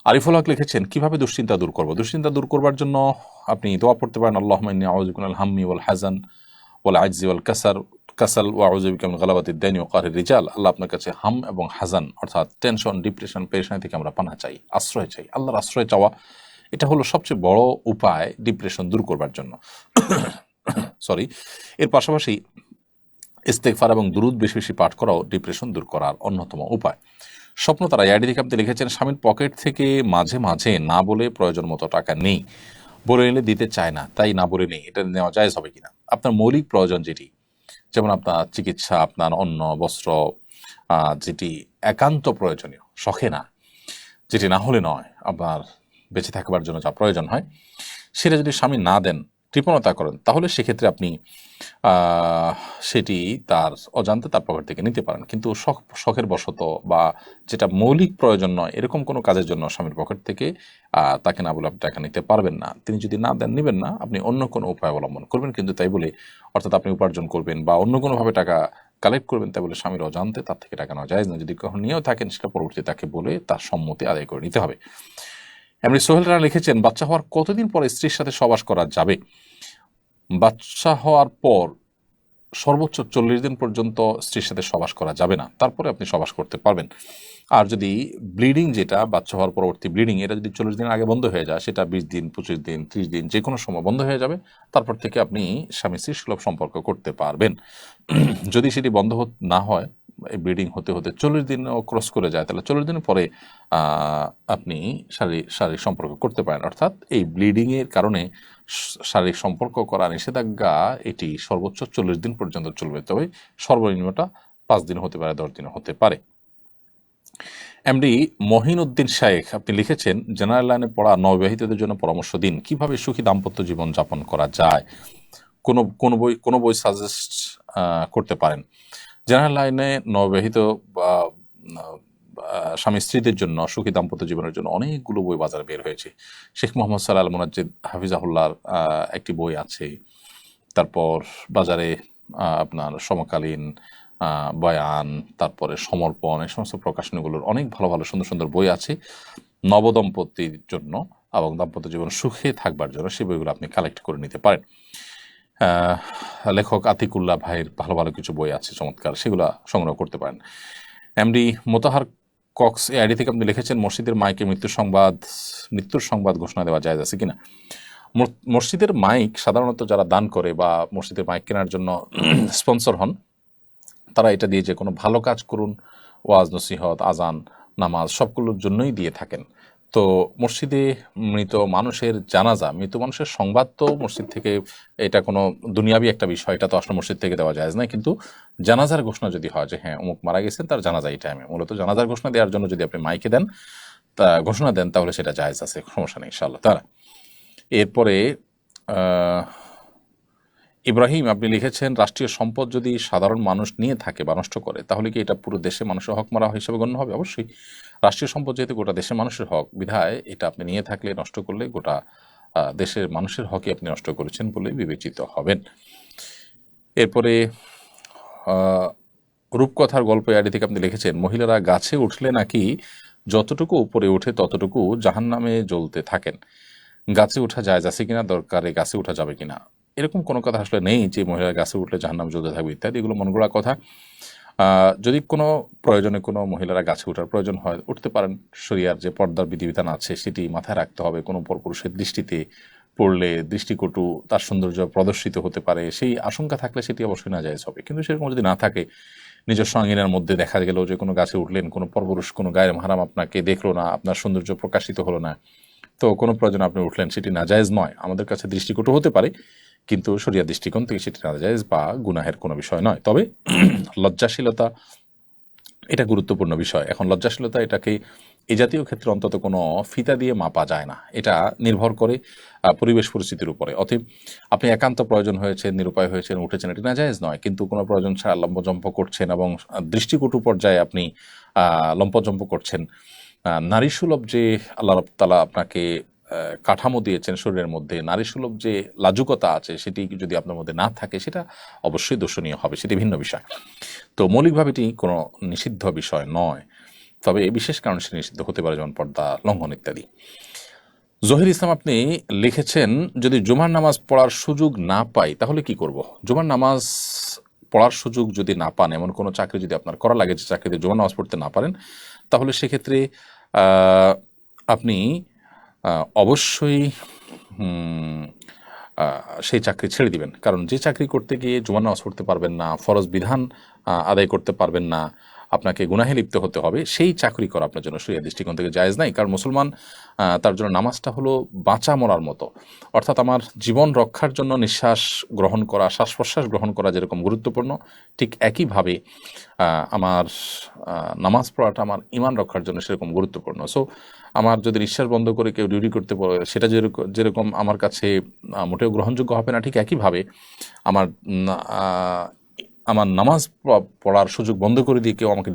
আরিফুল হক লিখেছেন, কিভাবে দুশ্চিন্তা দূর করব? দুশ্চিন্তা দূর করবার জন্য আপনি দোয়া পড়তে পারেন, আল্লাহুম্মা ইন্নী আউযু বিকা মিনাল হাম্মি ওয়াল হাযান ওয়াল আজজি ওয়াল কাসাল ওয়া আউযু বিকা মিন গালাবাতিদ দাইনি ওয়া কাহরির রিজাল। আল্লাহ আপনার কাছে হাম এবং হাজান অর্থাৎ টেনশন, ডিপ্রেশন, পেরেশানি থেকে আমরা পানাহ চাই, আশ্রয় চাই। আল্লাহর আশ্রয় চাওয়া এটা হলো সবচেয়ে বড় উপায় ডিপ্রেশন দূর করবার জন্য। সরি, এর পাশাপাশি ইস্তেগফার এবং দুরূদ বেশি বেশি পাঠ করাও ডিপ্রেশন দূর করার অন্যতম উপায়। স্বপ্ন তারা আইডি থেকে আপনি লিখেছেন, স্বামীর পকেট থেকে মাঝে মাঝে না বলে প্রয়োজন মতো টাকা নেই, বলে নিলে দিতে চায় না, তাই না বলে নেই, এটা নেওয়া জায়েজ হবে কিনা? আপনার মৌলিক প্রয়োজন যেটি, যেমন আপনার চিকিৎসা, আপনার অন্ন বস্ত্র, যেটি একান্ত প্রয়োজনীয়, শখে না, যেটি না হলে নয়, আপনার বেঁচে থাকবার জন্য যা প্রয়োজন হয়, সেটা যদি স্বামী না দেন, কৃপণতা করেন, তাহলে সেক্ষেত্রে আপনি সেটি তার অজান্তে তার পকেট থেকে নিতে পারেন। কিন্তু শখের বশত বা যেটা মৌলিক প্রয়োজন নয় এরকম কোনো কাজের জন্য স্বামীর পকেট থেকে তাকে না বলে আপনি টাকা নিতে পারবেন না। তিনি যদি না দেন, নেবেন না, আপনি অন্য কোনো উপায় অবলম্বন করবেন। কিন্তু তাই বলে, অর্থাৎ আপনি উপার্জন করবেন বা অন্য কোনোভাবে টাকা কালেক্ট করবেন, তাই বলে স্বামীর অজান্তে তার থেকে টাকা নেওয়া যায় না। যদি কখন নিয়েও থাকেন, সেটা পরবর্তীতে তাকে বলে তার সম্মতি আদায় করে নিতে হবে। এমনি সোহেল রানা লিখেছেন, বাচ্চা হওয়ার কতদিন পরে স্ত্রীর সাথে সহবাস করা যাবে? বাচ্চা হওয়ার পর সর্বোচ্চ 40 দিন পর্যন্ত স্ত্রীর সাথে সহবাস করা যাবে না, তারপরে আপনি সহবাস করতে পারবেন। আর যদি ব্লিডিং, যেটা বাচ্চা হওয়ার পরবর্তী ব্লিডিং, এটা যদি 40 দিন আগে বন্ধ হয়ে যায়, সেটা 20 দিন, 25 দিন, 30 দিন, যে কোনো সময় বন্ধ হয়ে যাবে। তারপর থেকে আপনি স্বামী স্ত্রী সুলভ সম্পর্ক করতে পারবেন। যদি সেটি বন্ধ না হয়, ব্লিডিং হতে হতে 40 দিনও ক্রস করে যায়, তাহলে 40 দিনের পরে আপনি শারীরিক সম্পর্ক করতে পারেন। অর্থাৎ এই ব্লিডিংয়ের কারণে শারীরিক সম্পর্ক করা নিষেধাজ্ঞা, এটি সর্বোচ্চ 40 দিন পর্যন্ত চলবে, তবে সর্বনিম্নটা 5 দিন হতে পারে, 10 দিন হতে পারে। এমডি মহিন উদ্দিন শায়েখ আপনি লিখেছেন, জেনারেল লাইনে পড়া নববিবাহিতদের জন্য পরামর্শ দিন, কিভাবে সুখী দাম্পত্য জীবন যাপন করা যায়। কোন বই সাজেস্ট করতে পারেন? জেনারেল লাইনে নববিবাহিত স্বামী স্ত্রীদের জন্য সুখী দাম্পত্য জীবনের জন্য অনেকগুলো বই বাজারে বের হয়েছে। শেখ মোহাম্মদ সাল্লাহ আল মুনাজ্জিদ হাফিজাহুল্লাহর একটি বই আছে। তারপর বাজারে আপনার সমকালীন বয়ান, তারপরে সমর্পণ, এই সমস্ত প্রকাশনীগুলোর অনেক ভালো ভালো সুন্দর সুন্দর বই আছে নবদম্পতির জন্য এবং দাম্পত্য জীবন সুখে থাকবার জন্য। সেই বইগুলো আপনি কালেক্ট করে নিতে পারেন। লেখক আতিকুল্লাহ ভাইয়ের ভালো ভালো কিছু বই আছে চমৎকার, সেগুলো সংগ্রহ করতে পারেন। এমডি মোতাহার কক্স এই আইডি থেকে আপনি লিখেছেন, মসজিদের মাইকে মৃত্যুর সংবাদ ঘোষণা দেওয়া যায় আছে কিনা? মসজিদের মাইক সাধারণত যারা দান করে বা মসজিদের মাইক কেনার জন্য স্পন্সর হন, তারা এটা দিয়ে যে কোনো ভালো কাজ করুন, ওয়াজ নসিহত, আজান, নামাজ সবগুলোর জন্যই দিয়ে থাকেন। তো মসজিদে মৃত মানুষের জানাজা, মৃত মানুষের সংবাদ তো মসজিদ থেকে, এটা কোনো দুনিয়াবি একটা বিষয়, এটা তো আসলে মসজিদ থেকে দেওয়া যায় না। কিন্তু জানাজার ঘোষণা যদি হয় যে হ্যাঁ অমুক মারা গেছেন, তার জানাজা এই টাইমে, মূলত জানাজার ঘোষণা দেওয়ার জন্য যদি আপনি মাইকে দেন, তা ঘোষণা দেন, তাহলে সেটা জায়েজ আছে, সমস্যা নেই ইনশাআল্লাহ তাআলা। এরপরে ইব্রাহিম আপনি লিখেছেন, রাষ্ট্রীয় সম্পদ যদি সাধারণ মানুষ নিয়ে থাকে বা নষ্ট করে, তাহলে কি এটা পুরো দেশের মানুষের হক মারা হিসেবে গণ্য হবে? অবশ্যই। রাষ্ট্রীয় সম্পদ যেহেতু গোটা দেশের মানুষের হক, বিধায় এটা আপনি নিয়ে থাকলে, নষ্ট করলে গোটা দেশের মানুষের হকই আপনি নষ্ট করেছেন বলে বিবেচিত হবেন। এরপরে রূপকথার গল্প আইডি থেকে আপনি লিখেছেন, মহিলারা গাছে উঠলে নাকি যতটুকু উপরে ওঠে ততটুকু জাহান্নামে জ্বলতে থাকেন, গাছে ওঠা জায়েজ আছে কিনা, দরকারে গাছে ওঠা যাবে কিনা? এরকম কোনো কথা আসলে নেই যে মহিলারা গাছে উঠলে জাহান্নামে জ্বলতে থাকবে ইত্যাদি, এগুলো মন গড়া কথা। যদি কোনো প্রয়োজনে কোনো মহিলারা গাছে ওঠার প্রয়োজন হয়, উঠতে পারেন। শরিয়ার যে পর্দার বিধিবিধান আছে সেটি মাথায় রাখতে হবে। কোনো পরপুরুষের দৃষ্টিতে পড়লে দৃষ্টিকটু, তার সৌন্দর্য প্রদর্শিত হতে পারে, সেই আশঙ্কা থাকলে সেটি অবশ্যই না জায়েজ হবে। কিন্তু সেরকম যদি না থাকে, নিজস্ব আঙ্গিনার মধ্যে দেখা গেল যে কোনো গাছে উঠলেন, কোনো পরপুরুষ, কোনো গায়ের মাহরাম আপনাকে দেখলো না, আপনার সৌন্দর্য প্রকাশিত হলো না, তো কোনো প্রয়োজনে আপনি উঠলেন, সেটি নাজায়েজ নয়। আমাদের কাছে দৃষ্টিকটু হতে পারে, কিন্তু শরিয়া দৃষ্টিকোণ থেকে সেটি নাজায়েজ বা গুনাহের কোনো বিষয় নয়। তবে লজ্জাশীলতা এটা গুরুত্বপূর্ণ বিষয়। এখন লজ্জাশীলতা এটাকে এই জাতীয় ক্ষেত্রে অন্তত কোনো ফিতা দিয়ে মাপা যায় না, এটা নির্ভর করে পরিবেশ পরিস্থিতির উপরে। অতএব আপনি একান্ত প্রয়োজন হয়েছে, নিরুপায় হয়েছেন, উঠেছেন, এটি নাজায়েজ নয়। কিন্তু কোনো প্রয়োজন ছাড়া লম্পজম্প করছেন এবং দৃষ্টিকটু পর্যায়ে আপনি লম্পজম্প করছেন, নারী সুলভ যে আল্লাহ তাআলা আপনাকে কাঠামো দিয়েছেন শরীরের মধ্যে, নারী সুলভ যে লাজুকতা আছে, সেটি যদি আপনার মধ্যে না থাকে, সেটা অবশ্যই দর্শনীয় হবে, সেটি ভিন্ন বিষয়। তো মৌলিকভাবে এটি কোনো নিষিদ্ধ বিষয় নয়, তবে বিশেষ কারণে সে নিষিদ্ধ হতে পারে, যেমন পর্দা লঙ্ঘন ইত্যাদি। জহির ইসলাম আপনি লিখেছেন, যদি জুমার নামাজ পড়ার সুযোগ না পাই তাহলে কি করব? জুমার নামাজ পড়ার সুযোগ যদি না পান, এমন কোনো চাকরি যদি আপনার করা লাগে যে চাকরিতে জুমার নামাজ পড়তে না পারেন, তাহলে সেক্ষেত্রে আপনি অবশ্যই সেই চাকরি ছেড়ে দিবেন। কারণ যে চাকরি করতে গিয়ে জুমার নামাজ পড়তে পারবেন না, ফরজ বিধান আদায় করতে পারবেন না, আপনাকে গুনাহে লিপ্ত হতে হবে, সেই চাকরি করা আপনার জন্য শরীয়তের দৃষ্টিকোণ থেকে জায়েজ নাই। কারণ মুসলমান তার জন্য নামাজটা হলো বাঁচা মরার মতো, অর্থাৎ আমার জীবন রক্ষার জন্য নিঃশ্বাস গ্রহণ করা, শ্বাস প্রশ্বাস গ্রহণ করা যেরকম গুরুত্বপূর্ণ, ঠিক একইভাবে আমার নামাজ পড়াটা আমার ঈমান রক্ষার জন্য সেরকম গুরুত্বপূর্ণ। সো আমার যদি নিঃশ্বাস বন্ধ করে কেউ ডিউটি করতে পারে, সেটা যেরকম আমার কাছে মোটেও গ্রহণযোগ্য হবে না, ঠিক একইভাবে আমার আমার নামাজ পড়ার সুযোগ বন্ধ করে দিয়ে কেউ আমাকে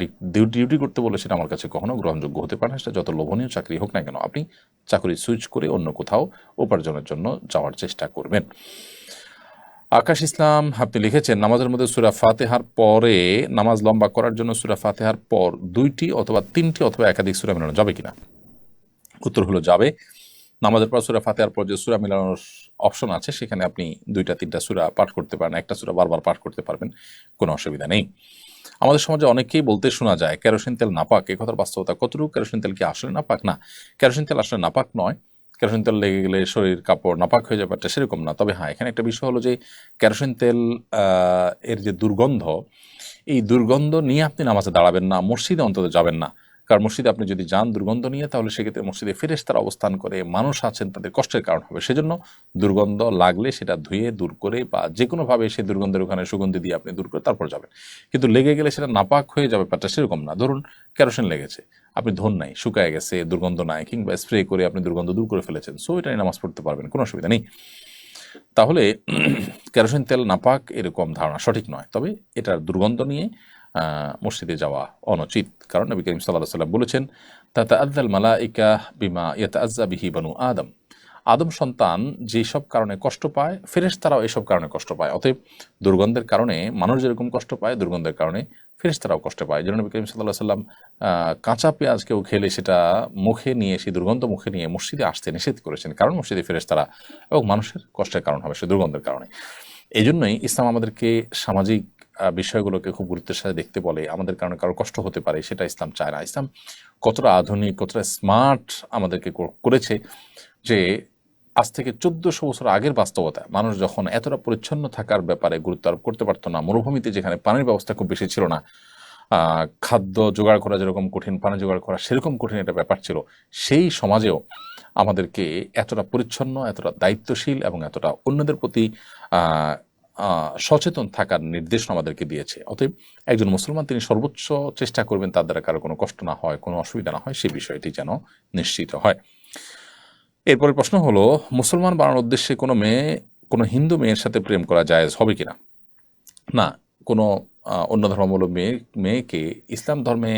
ডিউটি করতে বলে সেটা আমার কাছে কখনো গ্রহণযোগ্য হতে পারে না। সেটা যত লোভনীয় চাকরি হোক না কেন, আপনি চাকরি সুইচ করে অন্য কোথাও উপার্জনের জন্য যাওয়ার চেষ্টা করবেন। আকাশ ইসলাম আপনি লিখেছেন, নামাজের মধ্যে সূরা ফাতিহার পরে নামাজ লম্বা করার জন্য সূরা ফাতিহার পর 2টি অথবা 3টি অথবা একাধিক সূরা মেলানো যাবে কিনা? উত্তর হলো যাবে। নামাজের পর সূরা ফাতিহার পর যে সূরা মেলানোর অপশন আছে, সেখানে আপনি 2টা-3টা সূরা পাঠ করতে পারেন, একটা সূরা বারবার পাঠ করতে পারবেন, কোনো অসুবিধা নেই। আমাদের সমাজে অনেকেই বলতে শোনা যায় কেরোসিন তেল নাপাক। এই কথার বাস্তবতা কতটুকু? কেরোসিন তেল কি আসলে নাপাক? না, কেরোসিন তেল আসলে নাপাক নয়। কেরোসিন তেল লেগে গেলে শরীর কাপড় নাপাক হয়ে যাবে, এটা সেরকম না। তবে হ্যাঁ, এখানে একটা বিষয় হলো যে কেরোসিন তেল এর যে দুর্গন্ধ, এই দুর্গন্ধ নিয়ে আপনি নামাজে দাঁড়াবেন না, মসজিদে অন্তত যাবেন না। কারণ মসজিদে আপনি যদি যান দুর্গন্ধ নিয়ে, তাহলে সেক্ষেত্রে মসজিদে ফেরেশতারা অবস্থান করে, মানুষ আছেন, তাদের কষ্টের কারণ হবে। সেজন্য দুর্গন্ধ লাগলে সেটা ধুয়ে দূর করে বা যে কোনোভাবে সেই দুর্গন্ধের ওখানে সুগন্ধি দিয়ে আপনি দূর করে তারপর যাবেন। কিন্তু লেগে গেলে সেটা নাপাক হয়ে যাবে, ব্যাপারটা সেরকম না। ধরুন কেরোসিন লেগেছে, আপনি ধন নাই, শুকায় গেছে, দুর্গন্ধ নাই, কিংবা স্প্রে করে আপনি দুর্গন্ধ দূর করে ফেলেছেন, সো এটা নিয়ে নামাজ পড়তে পারবেন, কোনো অসুবিধা নেই। তাহলে কেরোসিন তেল নাপাক এরকম ধারণা সঠিক নয়। তবে এটার দুর্গন্ধ নিয়ে মসজিদে যাওয়া অনুচিত। কারণ নবী করিম সাল্লাল্লাহু আলাইহি ওয়াসাল্লাম বলেছেন, তাতাআজ্জাল মালাইকা বিমা ইয়াতাআজ্জা বিহি বানু আদম। আদম সন্তান যেসব কারণে কষ্ট পায়, ফেরেশতারাও এসব কারণে কষ্ট পায়। অতএব দুর্গন্ধের কারণে মানুষ যেরকম কষ্ট পায়, দুর্গন্ধের কারণে ফেরেশতারাও কষ্ট পায়। যেন নবী করিম সাল্লাল্লাহু আলাইহি ওয়াসাল্লাম কাঁচা পেঁয়াজ কেউ খেলে সেটা মুখে নিয়ে, সেই দুর্গন্ধ মুখে নিয়ে মসজিদে আসতে নিষেধ করেছেন। কারণ মসজিদে ফেরেশতারা এবং মানুষের কষ্টের কারণ হবে সে দুর্গন্ধের কারণে। এই জন্যই ইসলাম আমাদেরকে সামাজিক বিষয়গুলোকে খুব গুরুত্বের সাথে দেখতে বলে। আমাদের কারণে কারো কষ্ট হতে পারে, সেটা ইসলাম চায় না। ইসলাম কতটা আধুনিক, কতটা স্মার্ট আমাদেরকে করেছে যে আজ থেকে 1400 বছর আগের বাস্তবতা, মানুষ যখন এতটা পরিচ্ছন্ন থাকার ব্যাপারে গুরুত্ব আরোপ করতে পারতো না, মরুভূমিতে যেখানে পানির ব্যবস্থা খুব বেশি ছিল না, খাদ্য জোগাড় করা যেরকম কঠিন, পানি জোগাড় করা সেরকম কঠিন একটা ব্যাপার ছিল, সেই সমাজেও আমাদেরকে এতটা পরিচ্ছন্ন, এতটা দায়িত্বশীল এবং এতটা অন্যদের প্রতি সচেতন থাকার নির্দেশনা আমাদেরকে দিয়েছে। অতএব একজন মুসলমান তিনি সর্বোচ্চ চেষ্টা করবেন তার দ্বারা কারো কোনো কষ্ট না হয়, কোনো অসুবিধা না হয়, সেই বিষয়টি যেন নিশ্চিত হয়। এরপরে প্রশ্ন হলো, মুসলমান বানানোর উদ্দেশ্যে কোনো হিন্দু মেয়ের সাথে প্রেম করা জায়েজ হবে কিনা? না, কোনো অন্য ধর্মাবলম্বী মেয়েকে ইসলাম ধর্মে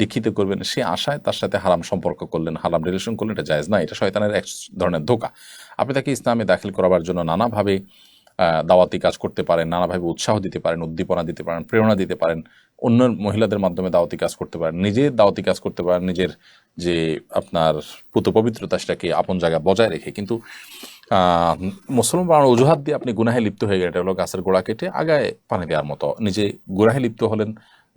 দীক্ষিত করবেন সে আশায় তার সাথে হারাম সম্পর্ক করলেন, হারাম রিলেশন করলেন, এটা জায়েজ না। এটা শয়তানের এক ধরনের ধোঁকা। আপনি তাকে ইসলামে দাখিল করাবার জন্য নানাভাবে দাওয়াতি কাজ করতে পারেন, নানাভাবে উৎসাহ দিতে পারেন, উদ্দীপনা দিতে পারেন, প্রেরণা দিতে পারেন, অন্য মহিলাদের মাধ্যমে দাওয়াতি কাজ করতে পারেন, নিজে দাওয়াতি কাজ করতে পারেন, নিজের যে আপনার পুত পবিত্রতা সেটাকে আপন জায়গায় বজায় রেখে। কিন্তু মুসলমান বানানোর অজুহাত দিয়ে আপনি গুনাহে লিপ্ত হয়ে গেলেন, এটা হলো গাছের গোড়া কেটে আগায় পানি দেওয়ার মতো। নিজে গুনাহে লিপ্ত হলেন,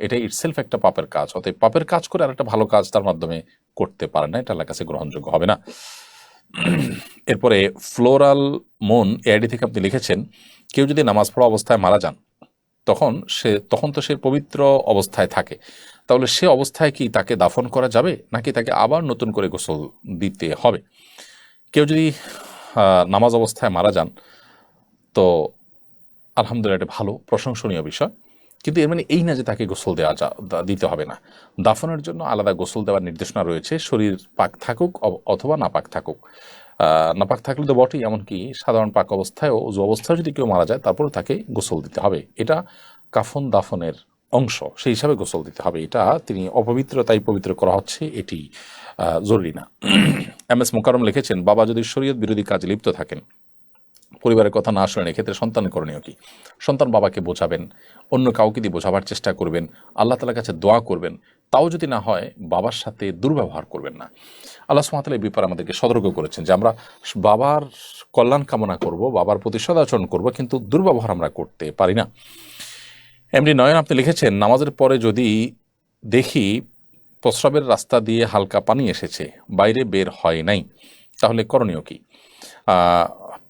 এটা ইটসেলফ একটা পাপের কাজ। অতএব পাপের কাজ করে আর একটা ভালো কাজ তার মাধ্যমে করতে পারেন না, এটা আল্লাহর কাছে গ্রহণযোগ্য হবে না। এরপরে ফ্লোরাল মন এআইডি থেকে আপনি লিখেছেন, কেউ যদি নামাজ পড়া অবস্থায় মারা যান তখন তো সে পবিত্র অবস্থায় থাকে, তাহলে সে অবস্থায় কি তাকে দাফন করা যাবে, নাকি তাকে আবার নতুন করে গোসল দিতে হবে? কেউ যদি নামাজ অবস্থায় মারা যান তো আলহামদুলিল্লাহ, এটা ভালো, প্রশংসনীয় বিষয়। কিন্তু এর মানে এই না যে তাকে গোসল দিতে হবে না। দাফনের জন্য আলাদা গোসল দেওয়ার নির্দেশনা রয়েছে, শরীর পাক থাকুক অথবা নাপাক থাকুক। নাপাক থাকলে তো বটেই, এমনকি সাধারণ পাক অবস্থায়ও, ওযু অবস্থায় যদি কেউ মারা যায় তারপরে তাকে গোসল দিতে হবে। এটা কাফন দাফনের অংশ, সেই হিসাবে গোসল দিতে হবে। এটা তিনি অপবিত্রতাই পবিত্র করা হচ্ছে, এটি জরুরি না। MS মোকাররম লিখেছেন, বাবা যদি শরীয়ত বিরোধী কাজে লিপ্ত থাকেন, পরিবারের কথা না শুনেন, এক্ষেত্রে সন্তান করণীয় কি? সন্তান বাবাকে বোঝাবেন, অন্য কাউকে দিয়ে বোঝাবার চেষ্টা করবেন, আল্লাহ তাআলার কাছে দোয়া করবেন। তাও যদি না হয়, বাবার সাথে দুর্ব্যবহার করবেন না। আল্লাহ সুবহানাহু ওয়া তাআলা এই ব্যাপারে আমাদেরকে সতর্ক করেছেন যে আমরা বাবার কল্যাণ কামনা করব, বাবার প্রতি সদাচরণ করব, কিন্তু দুর্ব্যবহার আমরা করতে পারি না। MD নয়ন আপনি লিখেছেন, নামাজের পরে যদি দেখি প্রস্রাবের রাস্তা দিয়ে হালকা পানি এসেছে, বাইরে বের হয় নাই, তাহলে করণীয় কি?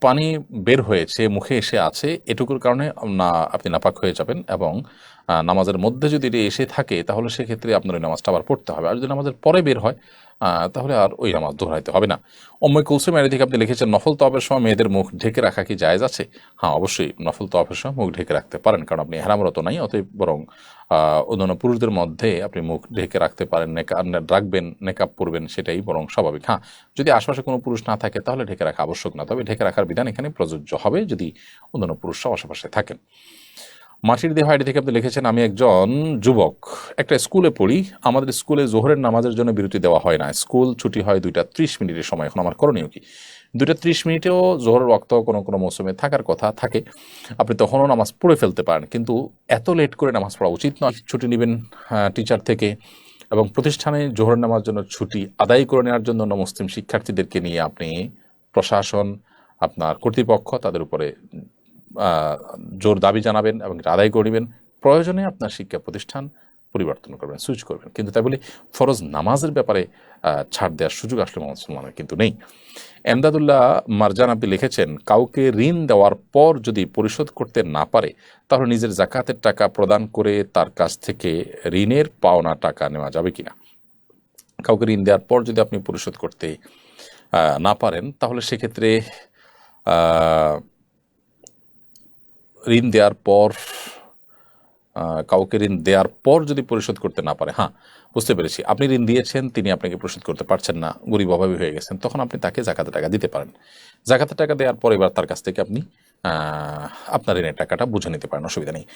পানি বের হয়েছে, মুখে এসে আছে, এটুকুর কারণে না আপনি নাপাক হয়ে যাবেন, এবং নামাজের মধ্যে যদি এটি এসে থাকে তাহলে সেক্ষেত্রে আপনার ওই নামাজটা আবার পড়তে হবে। আর যদি নামাজের পরে বের হয় তাহলে আর ওই নামাজ দোহরাইতে হবে না। কুলসুম এর থেকে আপনি লিখেছেন, নফল তওয়াফের সময় মেয়েদের মুখ ঢেকে রাখা কি জায়েজ আছে? হ্যাঁ, অবশ্যই নফল তওয়াফের সময় মুখ ঢেকে রাখতে পারেন, কারণ আপনি ইহরামরত নাই, অতএব বরং অন্যান্য পুরুষদের মধ্যে আপনি মুখ ঢেকে রাখতে পারেন, রাখবেন, নেকাব পরবেন, সেটাই বরং স্বাভাবিক। হ্যাঁ, যদি আশপাশে কোনো পুরুষ না থাকে তাহলে ঢেকে রাখা আবশ্যক না, তবে ঢেকে রাখার বিধান এখানে প্রযোজ্য হবে যদি অন্যান্য পুরুষরাও আশেপাশে থাকেন। মাটির দেহ আইডি থেকে আপনি লিখেছেন, আমি একজন যুবক, একটা স্কুলে পড়ি, আমাদের স্কুলে জোহরের নামাজের জন্য বিরতি দেওয়া হয় না, স্কুল ছুটি হয় 2:30 মিনিটের সময়, এখন আমার করণীয় কি? 2:30 মিনিটেও জোহরের ওয়াক্ত কোনো কোনো মৌসুমে থাকার কথা থাকে, আপনি তখনও নামাজ পড়ে ফেলতে পারেন, কিন্তু এত লেট করে নামাজ পড়া উচিত নয়। ছুটি নেবেন টিচার থেকে, এবং প্রতিষ্ঠানে জোহরের নামাজের জন্য ছুটি আদায় করে নেওয়ার জন্য মুসলিম শিক্ষার্থীদেরকে নিয়ে আপনি প্রশাসন, আপনার কর্তৃপক্ষ, তাদের উপরে জোর দাবি জানাবেন এবং আদায় করে নেবেন। প্রয়োজনে আপনার শিক্ষা প্রতিষ্ঠান পরিবর্তন করবেন, সুইচ করবেন, কিন্তু তাই বলে ফরজ নামাজের ব্যাপারে ছাড় দেওয়ার সুযোগ আসলে মুসলমানের কিন্তু নেই। এমদাদুল্লাহ মারজান আপনি লিখেছেন, কাউকে ঋণ দেওয়ার পর যদি পরিশোধ করতে না পারে তাহলে নিজের জাকাতের টাকা প্রদান করে তার কাছ থেকে ঋণের পাওনা টাকা নেওয়া যাবে কিনা? কাউকে ঋণ দেওয়ার পর যদি আপনি পরিশোধ করতে না পারেন তাহলে সেক্ষেত্রে ঋণ দেওয়ার পর, কাউকে ঋণ দেওয়ার পর যদি পরিশোধ করতে না পারে, হ্যাঁ বুঝতে পেরেছি, আপনি ঋণ দিয়েছেন, তিনি আপনাকে পরিশোধ করতে পারছেন না, গরিব অভাবী হয়ে গেছেন, তখন আপনি তাকে জাকাতের টাকা দিতে পারেন। জাকাতের টাকা দেওয়ার পর এবার তার কাছ থেকে আপনি আপনার ঋণের টাকাটা বুঝে নিতে পারেন, অসুবিধা নেই।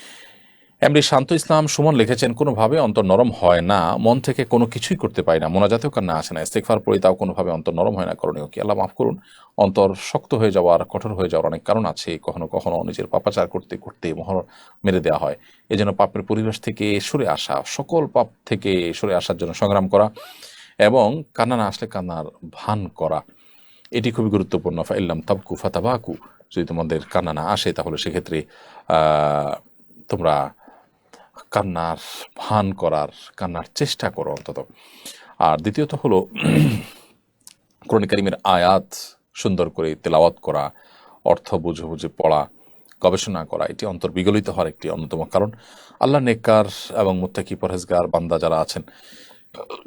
এমডি শান্ত ইসলাম সুমন লিখেছেন, কোনোভাবে অন্তর নরম হয় না, মন থেকে কোনো কিছুই করতে পারি না, মোনাজাতেও কান্না আসে না, ইস্তেগফার পড়ি তাও কোনোভাবে অন্তর নরম হয় না, করণীয় কি? আল্লাহ মাফ করুন, অন্তর শক্ত হয়ে যাওয়ার, কঠোর হয়ে যাওয়ার অনেক কারণ আছে। কখনো কখনো নিজের পাপাচার করতে করতে মোহর মেরে দেওয়া হয়, এজন্য পাপের পরিবেশ থেকে সরে আসা, সকল পাপ থেকে সরে আসার জন্য সংগ্রাম করা, এবং কান্না না আসলে কান্নার ভান করা, এটি খুবই গুরুত্বপূর্ণ। ফাইল্লাম তাবকু ফাতাবাকু, যদি তোমাদের কান্না না আসে তাহলে সেক্ষেত্রে তোমরা কান্নার ভান করার, কান্নার চেষ্টা করো অন্তত। আর দ্বিতীয়ত হলো কোরআন কারীমের আয়াত সুন্দর করে তেলাওয়াত করা, অর্থ বুঝে বুঝে পড়া, গবেষণা করা, এটি অন্তর বিগলিত হওয়ার একটি অন্যতম কারণ। আল্লাহ নেককার এবং মুত্তাকি পরহেজগার বান্দা যারা আছেন,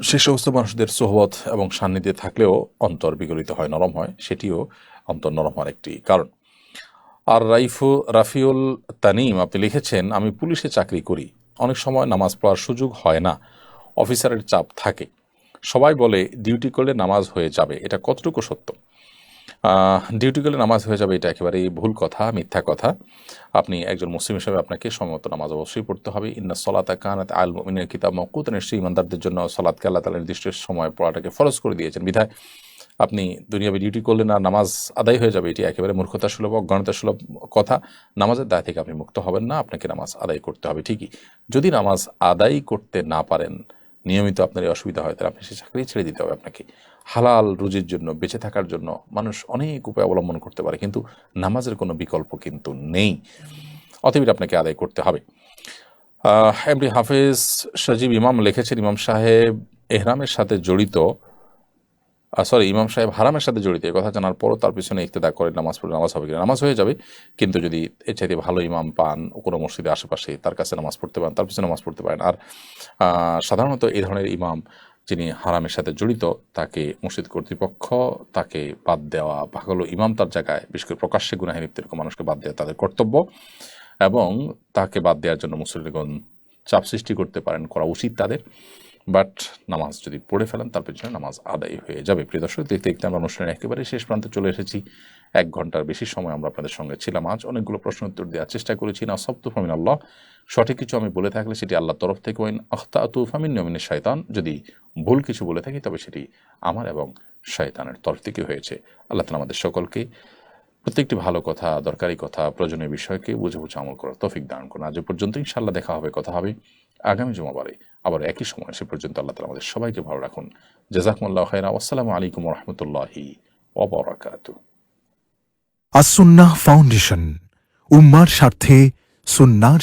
সে সমস্ত মানুষদের সোহবত এবং সান্নিধ্যে থাকলেও অন্তর বিগলিত হয়, নরম হয়, সেটিও অন্তর নরম হওয়ার একটি কারণ। আর রাফিউল তানিম আপনি লিখেছেন, আমি পুলিশে চাকরি করি, অনেক সময় নামাজ পড়ার সুযোগ হয় না, অফিসারের চাপ থাকে, সবাই বলে ডিউটি করলে নামাজ হয়ে যাবে, এটা কতটুকু সত্য? ডিউটি করলে নামাজ হয়ে যাবে এটা একেবারেই ভুল কথা, মিথ্যা কথা। আপনি একজন মুসলিম হিসেবে আপনাকে সময়মতো নামাজ অবশ্যই পড়তে হবে। ইন্না সলাতা কানাত আল মুমিনিনা কিতাব মাওকুতান, নিশ্চয়ই ইমানদারদের জন্য সালাতকে আল্লাহ তাআলা নির্দিষ্ট সময় পড়াটাকে ফরজ করে দিয়েছেন, বিধায় আপনি দুনিয়াবি ডিউটি করলে না নামাজ আদায় হয়ে যাবে, এটি একেবারে মূর্খতা সুলভ, অজ্ঞানতা সুলভ কথা। নামাজের দায় থেকে আপনি মুক্ত হবেন না, আপনাকে নামাজ আদায় করতে হবে ঠিকই। যদি নামাজ আদায় করতে না পারেন, নিয়মিত আপনার এই অসুবিধা হয়, তাহলে আপনি সে চাকরি ছেড়ে দিতে হবে আপনাকে। হালাল রুজির জন্য, বেঁচে থাকার জন্য মানুষ অনেক উপায় অবলম্বন করতে পারে, কিন্তু নামাজের কোনো বিকল্প কিন্তু নেই, অতএব আপনাকে আদায় করতে হবে। এমডি হাফেজ সজীব ইমাম লিখেছেন, ইমাম সাহেব এহরামের সাথে জড়িত, ইমাম সাহেব হারামের সাথে জড়িত, এই কথা জানার পরও তার পিছনে ইক্তেদা করে নামাজ পড়লে নামাজ হবে কিনা? নামাজ হয়ে যাবে, কিন্তু যদি এর চাইতে ভালো ইমাম পান, কোনো মসজিদের আশেপাশে, তার কাছে নামাজ পড়তে পারেন, তার পিছনে নামাজ পড়তে পারেন। আর সাধারণত এই ধরনের ইমাম যিনি হারামের সাথে জড়িত, তাকে মসজিদ কর্তৃপক্ষ তাকে বাদ দেওয়া, ভালো ইমাম তার জায়গায়, বিশেষ করে প্রকাশ্যে গুনাহে লিপ্ত এরকম মানুষকে বাদ দেওয়া তাদের কর্তব্য, এবং তাকে বাদ দেওয়ার জন্য মুসল্লিগণ চাপ সৃষ্টি করতে পারেন, করা উচিত তাদের। বাট নামাজ যদি পড়ে ফেলেন তার পেছনে নামাজ আদায় হয়ে যাবে। প্রিয় দর্শক, দেখতে দেখতে আমরা অনুষ্ঠানের একেবারে শেষ প্রান্তে চলে এসেছি। 1 ঘন্টার বেশি সময় আমরা আপনাদের সঙ্গে ছিলাম। আজ অনেকগুলো প্রশ্ন উত্তর দেওয়ার চেষ্টা করেছি। না সব ফামিন আল্লাহ, সঠিক কিছু আমি বলে থাকলে সেটি আল্লাহর তরফ থেকে, ওয়াইন আখতাতু ফামিন মিনাশ শাইতান, যদি ভুল কিছু বলে থাকি তবে সেটি আমার এবং শয়তানের তরফ থেকে হয়েছে। আল্লাহ তাআলা আমাদের সকলকে প্রত্যেকটি ভালো কথা, দরকারি কথা, প্রয়োজনীয় বিষয়কে বুঝে বুঝে আমল করার তৌফিক দান করুন। আজ পর্যন্ত ইনশাআল্লাহ দেখা হবে, কথা হবে আগামী জুমাবারে আবার একই সময়। সে পর্যন্ত আল্লাহ তাআলা আমাদের সবাইকে ভালো রাখুন। জাযাকুমুল্লাহু খাইরা। আসসালামু আলাইকুম ওয়া রাহমাতুল্লাহি ওয়া বারাকাতুহু। আসুন্নাহ ফাউন্ডেশন, উম্মার স্বার্থে সুন্নাহর